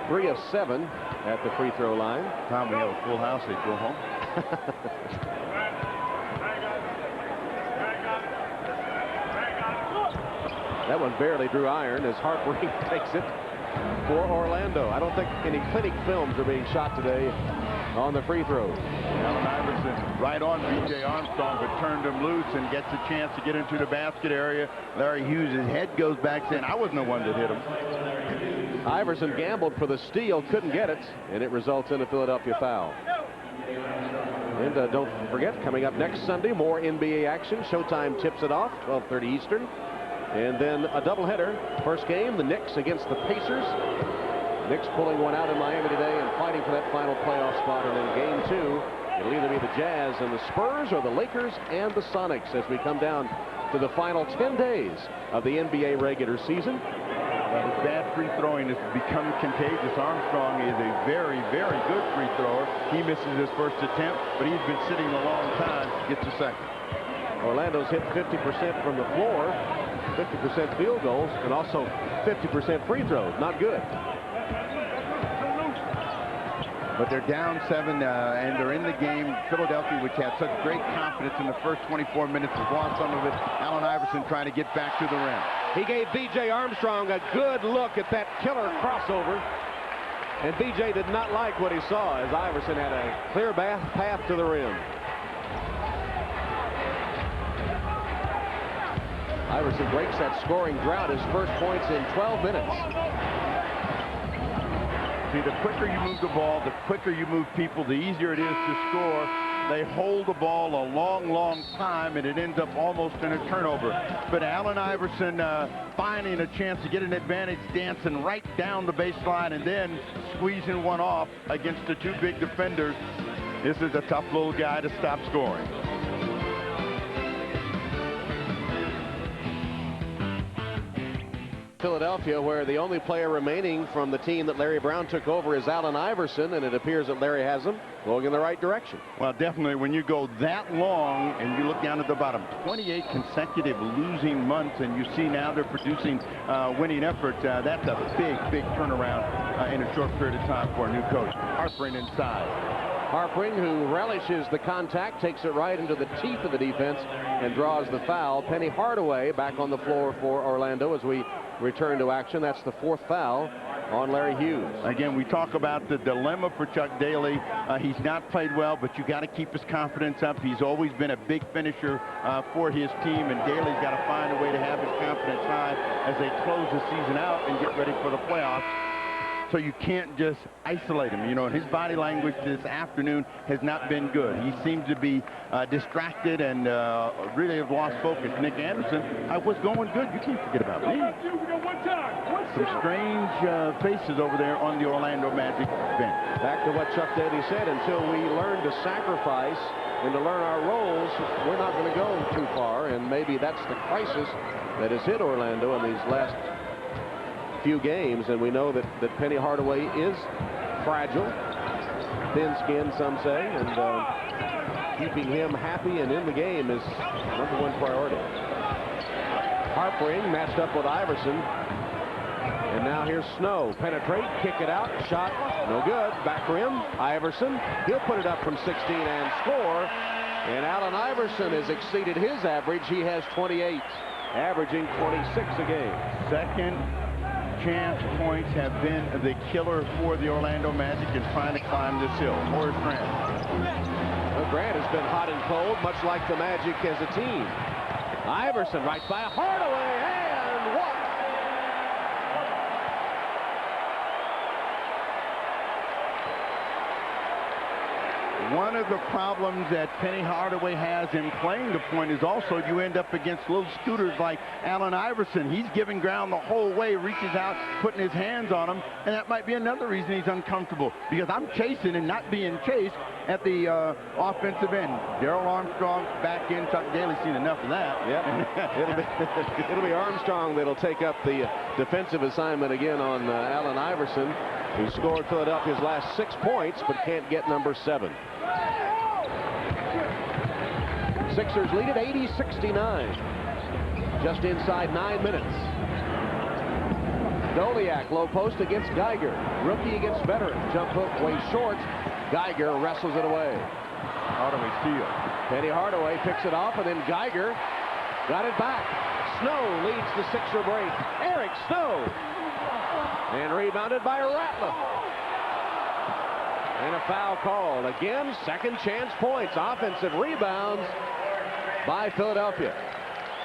3 of 7 at the free throw line. Tom, we have a full house. They go home. That one barely drew iron as Harpring takes it for Orlando. I don't think any clinic films are being shot today on the free throws. Allen Iverson right on B.J. Armstrong, but turned him loose and gets a chance to get into the basket area. Larry Hughes' head goes back saying, I wasn't the one that hit him. Iverson gambled for the steal, couldn't get it, and it results in a Philadelphia foul. And don't forget, coming up next Sunday, more NBA action. Showtime tips it off, 12:30 Eastern. And then a doubleheader. First game, the Knicks against the Pacers. Knicks pulling one out in Miami today and fighting for that final playoff spot. And then game 2, it'll either be the Jazz and the Spurs or the Lakers and the Sonics as we come down to the final 10 days of the NBA regular season. His bad free throwing has become contagious. Armstrong is a very, very good free thrower. He misses his first attempt, but he's been sitting a long time. Gets a second. Orlando's hit 50% from the floor, 50% field goals, and also 50% free throws. Not good. But they're down 7 and they're in the game. Philadelphia, which had such great confidence in the first 24 minutes, has lost some of it. Allen Iverson trying to get back to the rim. He gave B.J. Armstrong a good look at that killer crossover. And B.J. did not like what he saw as Iverson had a clear path to the rim. Iverson breaks that scoring drought, his first points in 12 minutes. See, the quicker you move the ball, the quicker you move people, the easier it is to score. They hold the ball a long, long time, and it ends up almost in a turnover. But Allen Iverson finding a chance to get an advantage, dancing right down the baseline, and then squeezing one off against the 2 big defenders. This is a tough little guy to stop scoring. Philadelphia, where the only player remaining from the team that Larry Brown took over is Allen Iverson, and it appears that Larry has him going in the right direction. Well, definitely when you go that long and you look down at the bottom, 28 consecutive losing months, and you see now they're producing winning effort. That's a big, big turnaround in a short period of time for a new coach. Harpring inside. Harpring, who relishes the contact, takes it right into the teeth of the defense and draws the foul. Penny Hardaway back on the floor for Orlando as we return to action. That's the 4th foul on Larry Hughes. Again, we talk about the dilemma for Chuck Daly. He's not played well, but you got to keep his confidence up. He's always been a big finisher for his team, and Daly's got to find a way to have his confidence high as they close the season out and get ready for the playoffs. So you can't just isolate him. You know, his body language this afternoon has not been good. He seems to be distracted and really have lost focus. Nick Anderson, I was going good. You can't forget about me. Some strange faces over there on the Orlando Magic bench. Back to what Chuck Daly said, until we learn to sacrifice and to learn our roles, we're not going to go too far. And maybe that's the crisis that has hit Orlando in these last few games, and we know that Penny Hardaway is fragile, thin-skinned, some say, and keeping him happy and in the game is #1 priority. Harpring matched up with Iverson, and now here's Snow. Penetrate, kick it out, shot, no good. Back rim, Iverson. He'll put it up from 16 and score, and Allen Iverson has exceeded his average. He has 28, averaging 26 a game. Second chance points have been the killer for the Orlando Magic in trying to climb this hill. Horace Grant. Well, Grant has been hot and cold, much like the Magic as a team. Iverson right by Hardaway, and what? One of the problems that Penny Hardaway has in playing the point is also you end up against little scooters like Allen Iverson. He's giving ground the whole way, reaches out, putting his hands on him, and that might be another reason he's uncomfortable, because I'm chasing and not being chased at the offensive end. Darrell Armstrong back in. Chuck Daly's seen enough of that. Yep. it'll be Armstrong that'll take up the defensive assignment again on Allen Iverson, who scored Philadelphia's last 6 points but can't get number 7. Sixers lead at 80-69. Just inside 9 minutes. Doliak low post against Geiger. Rookie against veteran. Jump hook way short. Geiger wrestles it away. Hardaway steal. Penny Hardaway picks it off, and then Geiger got it back. Snow leads the Sixer break. Eric Snow. And rebounded by Ratliff. And a foul called. Again, second chance points. Offensive rebounds by Philadelphia.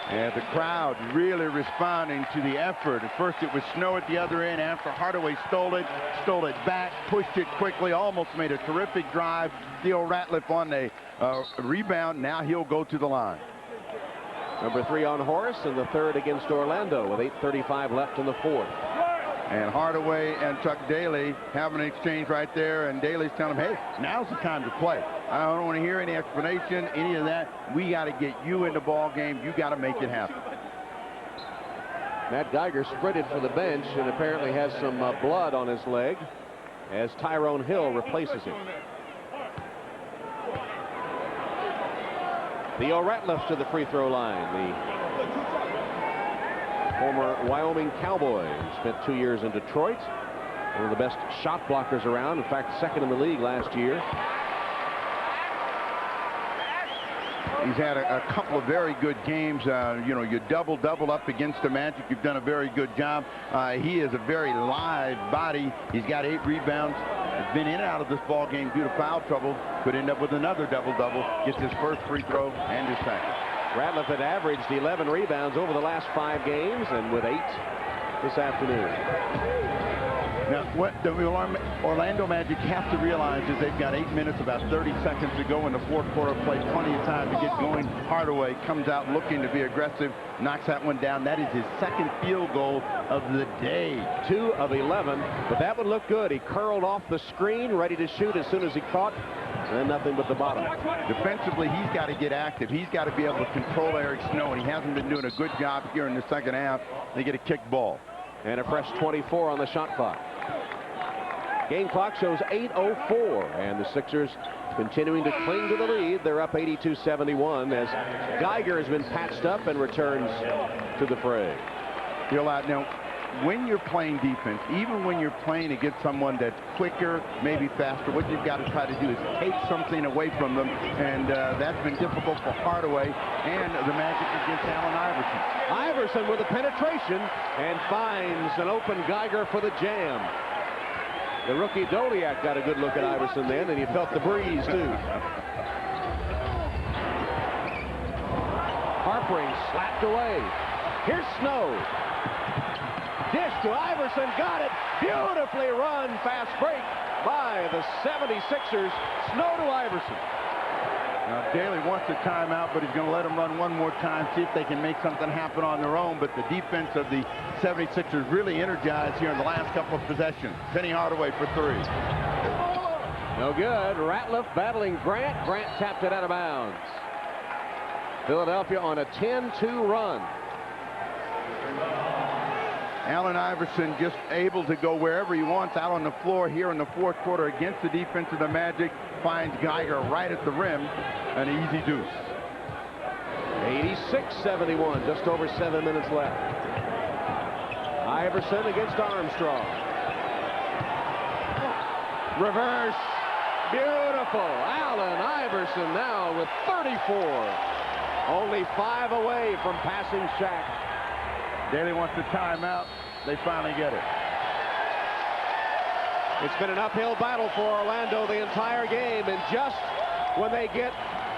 And the crowd really responding to the effort. At first it was Snow at the other end. After Hardaway stole it back, pushed it quickly, almost made a terrific drive. Theo Ratliff on the rebound. Now he'll go to the line. Number 3 on Horace, and the third against Orlando with 8:35 left in the fourth. And Hardaway and Chuck Daly have an exchange right there, and Daly's telling him, hey, now's the time to play. I don't want to hear any explanation, any of that. We got to get you in the ball game. You got to make it happen. Matt Geiger sprinted for the bench and apparently has some blood on his leg as Tyrone Hill replaces him. Theo Ratliff to the free throw line. The former Wyoming Cowboy, who spent 2 years in Detroit. One of the best shot blockers around. In fact, second in the league last year. He's had a couple of very good games. You know, you double up against the Magic. You've done a very good job. He is a very live body. He's got 8 rebounds. He's been in and out of this ball game due to foul trouble. Could end up with another double-double. Gets his first free throw and his second. Ratliff had averaged 11 rebounds over the last 5 games, and with 8 this afternoon. Now, what the Orlando Magic have to realize is they've got 8 minutes, about 30 seconds to go in the fourth quarter. Play plenty of time to get going. Hardaway comes out looking to be aggressive, knocks that one down. That is his second field goal of the day. 2 of 11, but that would look good. He curled off the screen, ready to shoot as soon as he caught, and nothing but the bottom. Defensively, he's got to get active. He's got to be able to control Eric Snow, and he hasn't been doing a good job here in the second half. They get a kick ball. And a fresh 24 on the shot clock. Game clock shows 8:04, and the Sixers continuing to cling to the lead. They're up 82-71 as Geiger has been patched up and returns to the fray. Now, when you're playing defense, even when you're playing against someone that's quicker, maybe faster, what you've got to try to do is take something away from them, and that's been difficult for Hardaway and the Magic against Allen Iverson. Iverson with a penetration and finds an open Geiger for the jam. The rookie Doliak got a good look at Iverson then, and he felt the breeze too. Harpering slapped away. Here's Snow. Dish to Iverson, got it. Beautifully run, fast break by the 76ers. Snow to Iverson. Now, Daly wants a timeout, but he's going to let them run one more time, see if they can make something happen on their own. But the defense of the 76ers really energized here in the last couple of possessions. Penny Hardaway for 3. No good. Ratliff battling Grant. Grant tapped it out of bounds. Philadelphia on a 10-2 run. Allen Iverson just able to go wherever he wants out on the floor here in the fourth quarter against the defense of the Magic. Finds Geiger right at the rim. An easy deuce. 86-71, just over 7 minutes left. Iverson against Armstrong. Reverse. Beautiful. Allen Iverson now with 34. Only 5 away from passing Shaq. Daly wants the timeout. They finally get it. It's been an uphill battle for Orlando the entire game, and just when they get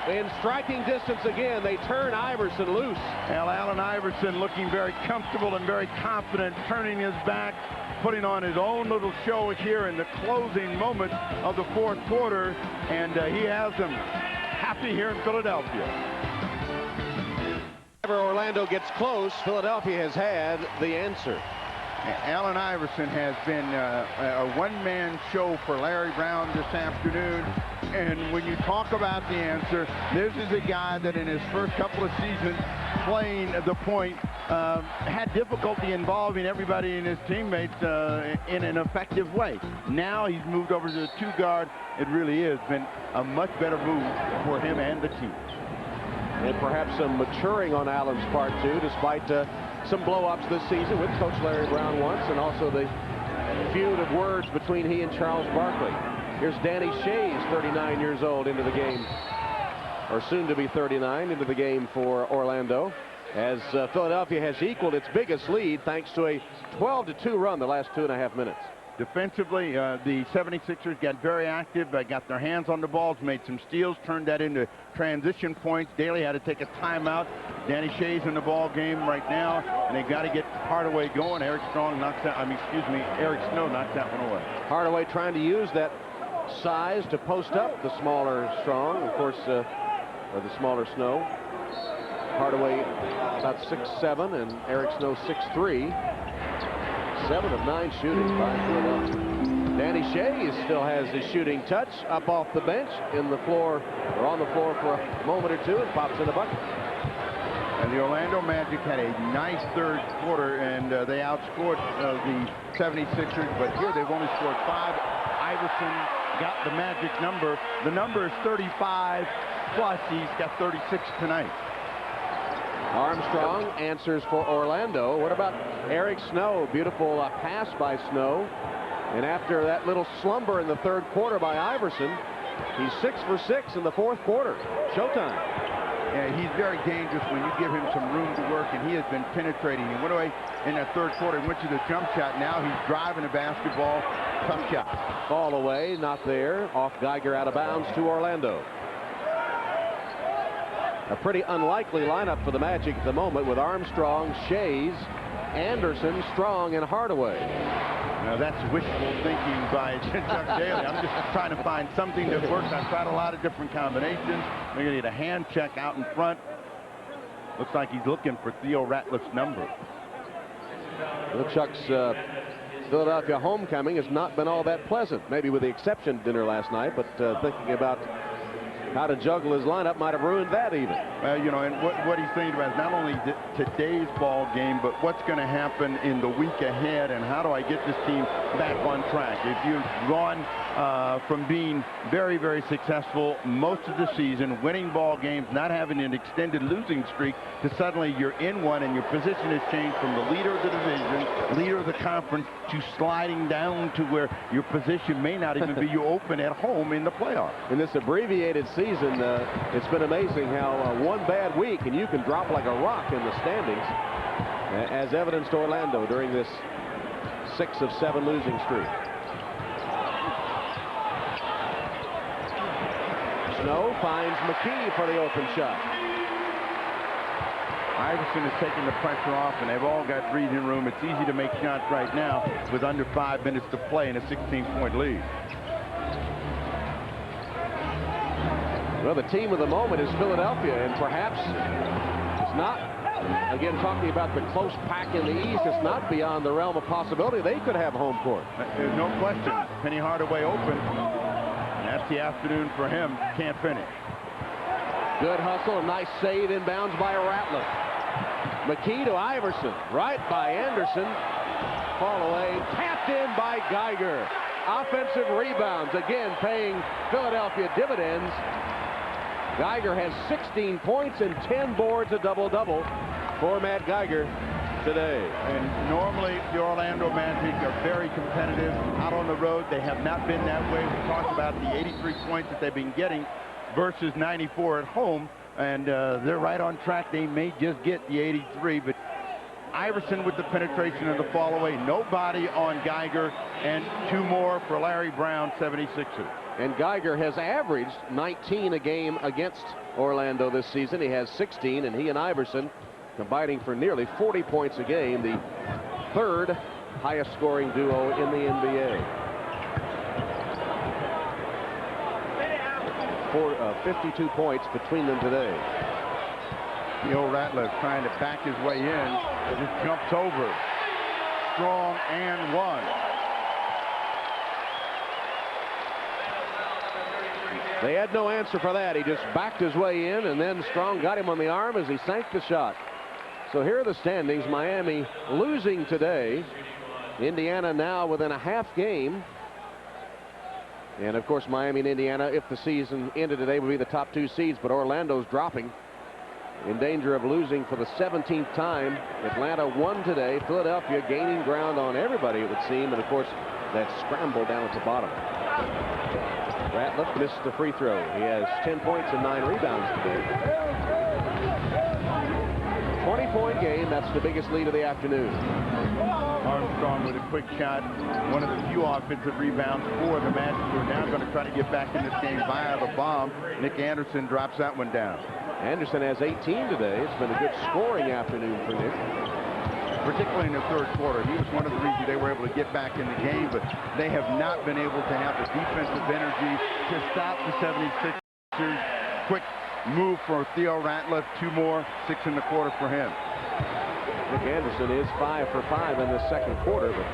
in striking distance again, they turn Iverson loose. Well, Allen Iverson looking very comfortable and very confident, turning his back, putting on his own little show here in the closing moments of the fourth quarter, and he has them happy here in Philadelphia. Whenever Orlando gets close, Philadelphia has had the answer. Allen Iverson has been a one-man show for Larry Brown this afternoon. And when you talk about the answer, this is a guy that in his first couple of seasons playing the point had difficulty involving everybody in his teammates in an effective way. Now he's moved over to the two-guard. It really has been a much better move for him and the team. And perhaps some maturing on Allen's part, too, despite some blow-ups this season with Coach Larry Brown once, and also the feud of words between he and Charles Barkley. Here's Danny Shays, 39 years old, into the game, or soon to be 39, into the game for Orlando, as Philadelphia has equaled its biggest lead thanks to a 12-2 run the last 2.5 minutes. Defensively, the 76ers got very active, got their hands on the balls, made some steals, turned that into transition points. Daly had to take a timeout. Danny Shays in the ball game right now, and they got to get Hardaway going. Eric Snow knocks that one away. Hardaway trying to use that size to post up the smaller Strong, of course, or the smaller Snow. Hardaway about 6'7", and Eric Snow 6'3". 7 of 9 shootings by Philadelphia. Danny Shays still has his shooting touch up off the bench on the floor for a moment or two, and pops in the bucket. And the Orlando Magic had a nice third quarter, and they outscored the 76ers, but here they've only scored 5. Iverson got the magic number. The number is 35 plus. He's got 36 tonight. Armstrong answers for Orlando. What about Eric Snow? Beautiful pass by Snow. And after that little slumber in the third quarter by Iverson, he's 6 for 6 in the fourth quarter. Showtime. Yeah, he's very dangerous when you give him some room to work, and he has been penetrating. He went away in that third quarter and went to the jump shot. Now he's driving the basketball. Tough shot. Ball away, not there. Off Geiger, out of bounds to Orlando. A pretty unlikely lineup for the Magic at the moment, with Armstrong, Shays, Anderson, Strong, and Hardaway. Now that's wishful thinking by Chuck Daly. I'm just trying to find something that works. I've tried a lot of different combinations. We're going to get a hand check out in front. Looks like he's looking for Theo Ratliff's number. Well, Chuck's Philadelphia homecoming has not been all that pleasant, maybe with the exception of dinner last night, but thinking about how to juggle his lineup might have ruined that even. Well, you know, and what he's thinking about is not only today's ball game, but what's going to happen in the week ahead, and how do I get this team back on track? If you've gone from being very, very successful most of the season, winning ball games, not having an extended losing streak, to suddenly you're in one and your position has changed from the leader of the division, leader of the conference, to sliding down to where your position may not even be you open at home in the playoffs. In this abbreviated season, it's been amazing how one bad week and you can drop like a rock in the standings, as evidenced Orlando during this 6 of 7 losing streak. Snow finds McKee for the open shot. Iverson is taking the pressure off, and they've all got breathing room. It's easy to make shots right now with under 5 minutes to play in a 16-point lead. Well, the team of the moment is Philadelphia, and perhaps it's not, again, talking about the close pack in the East, it's not beyond the realm of possibility they could have home court. There's no question. Penny Hardaway open. That's the afternoon for him. Can't finish. Good hustle, a nice save inbounds by Ratliff. McKee to Iverson, right by Anderson. Fall away, tapped in by Geiger. Offensive rebounds, again paying Philadelphia dividends. Geiger has 16 points and 10 boards, a double-double for Matt Geiger today. And normally the Orlando Magic are very competitive out on the road. They have not been that way. We talked about the 83 points that they've been getting versus 94 at home, and they're right on track. They may just get the 83, but Iverson with the penetration and the fall away. Nobody on Geiger, and 2 more for Larry Brown, 76ers. And Geiger has averaged 19 a game against Orlando this season. He has 16, and he and Iverson combining for nearly 40 points a game, the 3rd highest scoring duo in the NBA. 52 points between them today. Theo Ratliff trying to back his way in. Just jumps over. Strong and 1. They had no answer for that. He just backed his way in, and then Strong got him on the arm as he sank the shot. So here are the standings. Miami losing today. Indiana now within a half game. And of course, Miami and Indiana, if the season ended today, would be the top 2 seeds, but Orlando's dropping, in danger of losing for the 17th time. Atlanta won today. Philadelphia gaining ground on everybody, it would seem, and of course, that scramble down at the bottom. Ratliff missed the free throw. He has 10 points and 9 rebounds today. 20-point game. That's the biggest lead of the afternoon. Armstrong with a quick shot. One of the few offensive rebounds for the Magic, who are now going to try to get back in this game via the bomb. Nick Anderson drops that one down. Anderson has 18 today. It's been a good scoring afternoon for Nick. Particularly in the 3rd quarter. He was one of the reasons they were able to get back in the game, but they have not been able to have the defensive energy to stop the 76ers. Quick move for Theo Ratliff. 2 more, 6 in the quarter for him. Nick Anderson is 5 for 5 in the 2nd quarter, but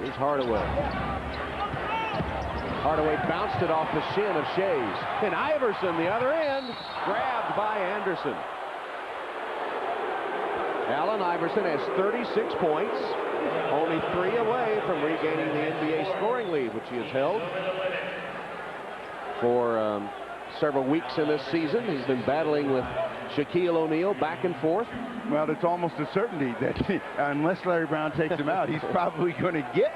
here's Hardaway. Hardaway bounced it off the shin of Shays. And Iverson, the other end, grabbed by Anderson. Allen Iverson has 36 points, only 3 away from regaining the NBA scoring lead, which he has held for several weeks in this season. He's been battling with Shaquille O'Neal back and forth. Well, it's almost a certainty that unless Larry Brown takes him out, he's probably going to get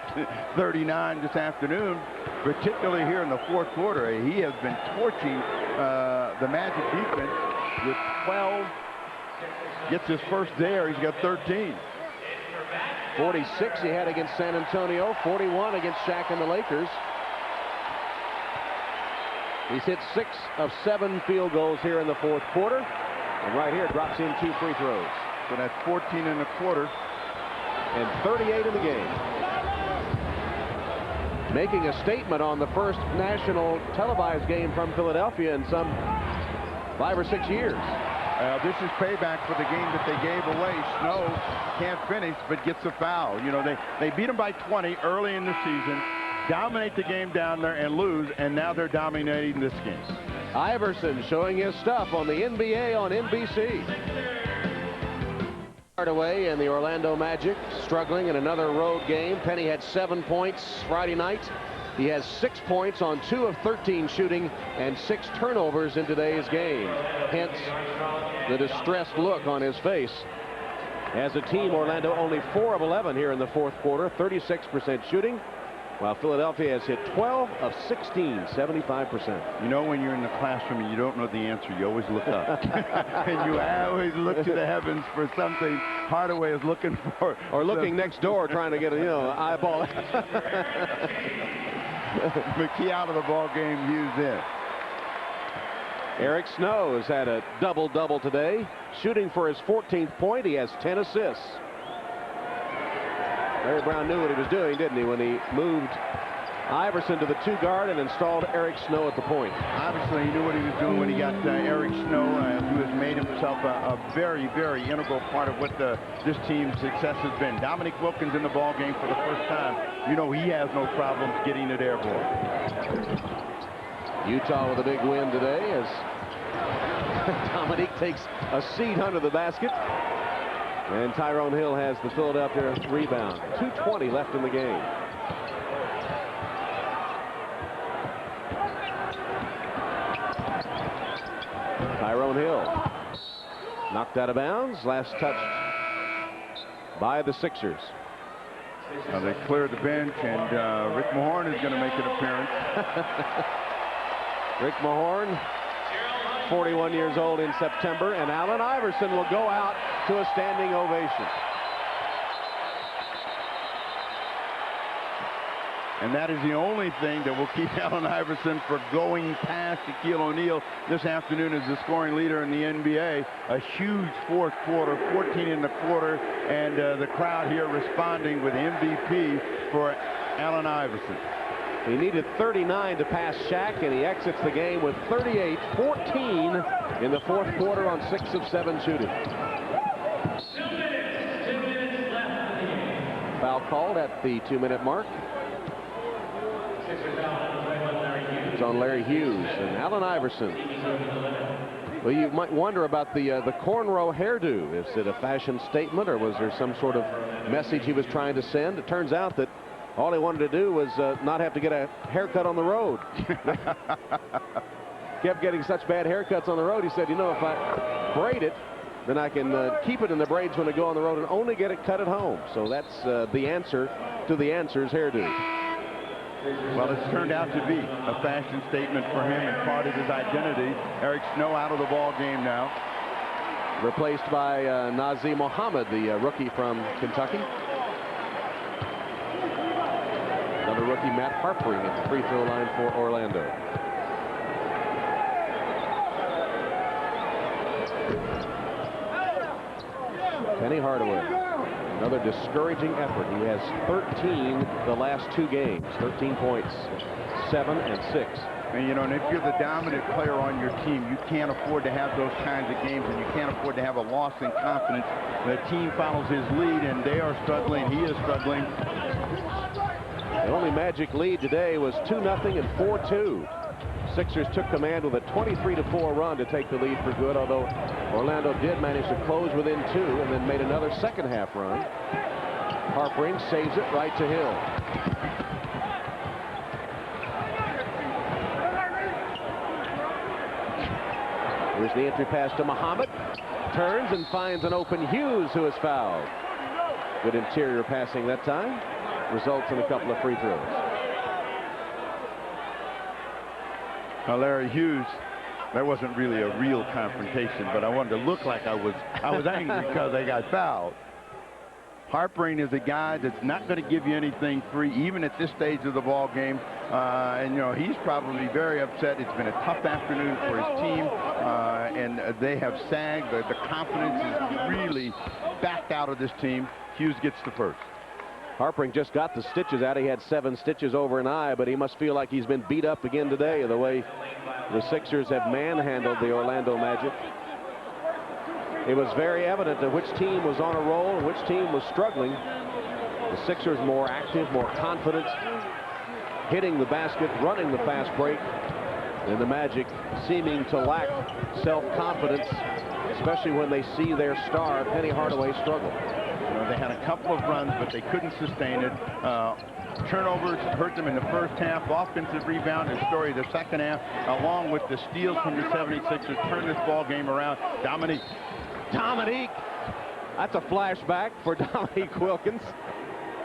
39 this afternoon, particularly here in the 4th quarter. He has been torching the Magic defense with 12. Gets his first there. He's got 13. 46 he had against San Antonio, 41 against Shaq and the Lakers. He's hit 6 of 7 field goals here in the 4th quarter. And right here drops in 2 free throws. So that's 14 in the quarter. And 38 in the game. Making a statement on the first national televised game from Philadelphia in some 5 or 6 years. This is payback for the game that they gave away. Snow can't finish, but gets a foul. You know, they beat them by 20 early in the season, dominate the game down there and lose, and now they're dominating this game. Iverson showing his stuff on the NBA on NBC. Hardaway and the Orlando Magic struggling in another road game. Penny had 7 points Friday night. He has 6 points on 2 of 13 shooting and 6 turnovers in today's game. Hence the distressed look on his face. As a team, Orlando only 4 of 11 here in the 4th quarter, 36% shooting, while Philadelphia has hit 12 of 16, 75%. You know, when you're in the classroom and you don't know the answer, you always look up. And you always look to the heavens for something Hardaway is looking for. Or looking next door trying to get a, eyeball. McKee out of the ball game, used in. Eric Snow has had a double-double today. Shooting for his 14th point. He has 10 assists. Larry Brown knew what he was doing, didn't he, when he moved Iverson to the 2 guard and installed Eric Snow at the point. Obviously, he knew what he was doing when he got Eric Snow, who has made himself a very, very integral part of what this team's success has been. Dominique Wilkins in the ball game for the first time. You know, he has no problems getting it airborne. Utah with a big win today as Dominique takes a seat under the basket. And Tyrone Hill has the Philadelphia rebound. 2:20 left in the game. Tyrone Hill knocked out of bounds. Last touched by the Sixers. Now they cleared the bench, and Rick Mahorn is going to make an appearance. Rick Mahorn, 41 years old in September, and Allen Iverson will go out to a standing ovation. And that is the only thing that will keep Allen Iverson from going past Shaquille O'Neal this afternoon as the scoring leader in the NBA. A huge fourth quarter, 14 in the quarter, and the crowd here responding with MVP for Allen Iverson. He needed 39 to pass Shaq, and he exits the game with 38-14 in the fourth quarter on 6 of 7 shooting. Foul called at the 2-minute mark. It's on Larry Hughes and Allen Iverson. Well, you might wonder about the cornrow hairdo. Is it a fashion statement, or was there some sort of message he was trying to send? It turns out that all he wanted to do was not have to get a haircut on the road. Kept getting such bad haircuts on the road. He said, you know, if I braid it, then I can keep it in the braids when I go on the road and only get it cut at home. So that's the answer to the answer's hairdo. Well, it's turned out to be a fashion statement for him and part of his identity. Eric Snow out of the ball game now. Replaced by Nazim Mohammed, the rookie from Kentucky. Another rookie, Matt Harpering, at the free throw line for Orlando. Penny Hardaway. Another discouraging effort. He has 13 the last 2 games. 13 points, 7 and 6. And, you know, and if you're the dominant player on your team, you can't afford to have those kinds of games, and you can't afford to have a loss in confidence. The team follows his lead, and they are struggling. He is struggling. The only Magic lead today was 2-0 and 4-2. Sixers took command with a 23-4 run to take the lead for good, although Orlando did manage to close within 2 and then made another second-half run. Harpering saves it right to Hill. Here's the entry pass to Muhammad. Turns and finds an open Hughes, who is fouled. Good interior passing that time. Results in a couple of free throws. Now, Larry Hughes, that wasn't really a real confrontation, but I wanted to look like I was angry because I got fouled. Harpering is a guy that's not going to give you anything free, even at this stage of the ball game. And, you know, he's probably very upset. It's been a tough afternoon for his team, and they have sagged. The confidence is really backed out of this team. Hughes gets the first. Harpering just got the stitches out. He had 7 stitches over an eye, but he must feel like he's been beat up again today, the way the Sixers have manhandled the Orlando Magic. It was very evident that which team was on a roll and which team was struggling. The Sixers more active, more confident, hitting the basket, running the fast break, and the Magic seeming to lack self-confidence, especially when they see their star, Penny Hardaway, struggle. You know, they had a couple of runs, but they couldn't sustain it. Turnovers hurt them in the first half. Offensive rebound is story of the second half, along with the steals from the 76ers. Turn this ball game around. Dominique. That's a flashback for Dominique Wilkins,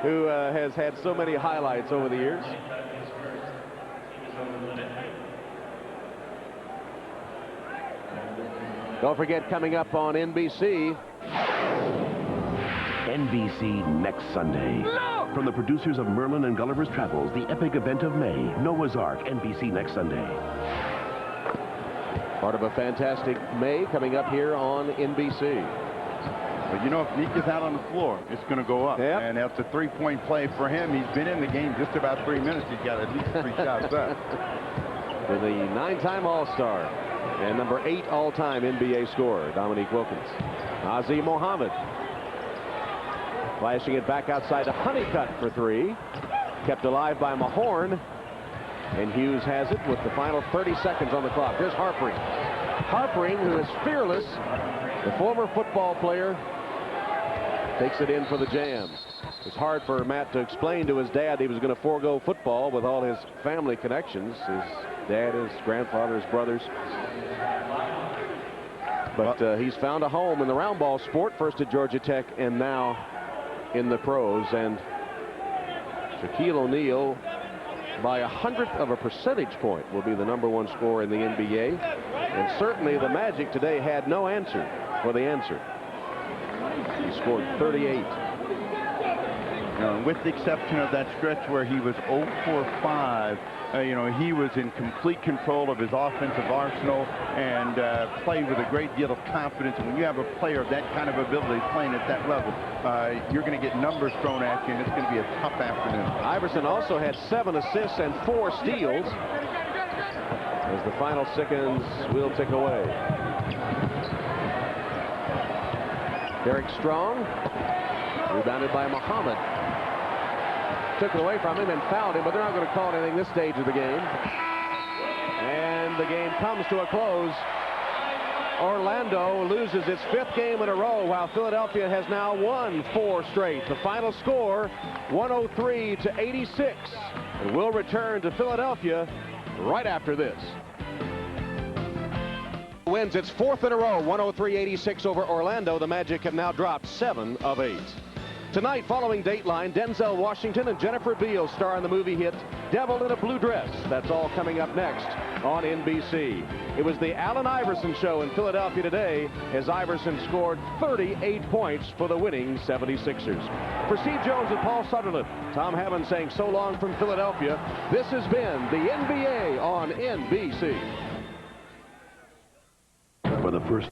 who has had so many highlights over the years. Don't forget, coming up on NBC. NBC next Sunday. No! From the producers of Merlin and Gulliver's Travels, the epic event of May, Noah's Ark, NBC next Sunday. Part of a fantastic May coming up here on NBC. But you know, if Nick is out on the floor, it's going to go up. Yep. And that's a 3-point play for him. He's been in the game just about 3 minutes. He's got at least 3 shots up. For the 9-time All-Star and number 8 all-time NBA scorer, Dominique Wilkins. Nazim Mohammed. Flashing it back outside to Honeycutt for 3. Kept alive by Mahorn. And Hughes has it with the final 30 seconds on the clock. Here's Harpering. Harpering, who is fearless, the former football player, takes it in for the jam. It's hard for Matt to explain to his dad he was going to forego football with all his family connections. His dad, his grandfather, his brothers. But he's found a home in the round ball sport, first at Georgia Tech and now in the pros. And Shaquille O'Neal, by 100th of a percentage point, will be the #1 scorer in the NBA. And certainly the Magic today had no answer for the answer. scored 38. With the exception of that stretch where he was 0 for 5, he was in complete control of his offensive arsenal and played with a great deal of confidence. And when you have a player of that kind of ability playing at that level, you're going to get numbers thrown at you, and it's going to be a tough afternoon. Iverson also had 7 assists and 4 steals as the final seconds will tick away. Derek Strong, rebounded by Muhammad. Took it away from him and fouled him, but they're not going to call anything this stage of the game. And the game comes to a close. Orlando loses its 5th game in a row, while Philadelphia has now won 4 straight. The final score, 103-86. And we'll return to Philadelphia right after this. Wins its 4th in a row, 103-86 over Orlando. The Magic have now dropped 7 of 8. Tonight, following Dateline, Denzel Washington and Jennifer Beal star in the movie hit Devil in a Blue Dress. That's all coming up next on NBC. It was the Allen Iverson show in Philadelphia today as Iverson scored 38 points for the winning 76ers. For Steve Jones and Paul Sutherland, Tom Hammond saying so long from Philadelphia. This has been the NBA on NBC. For the first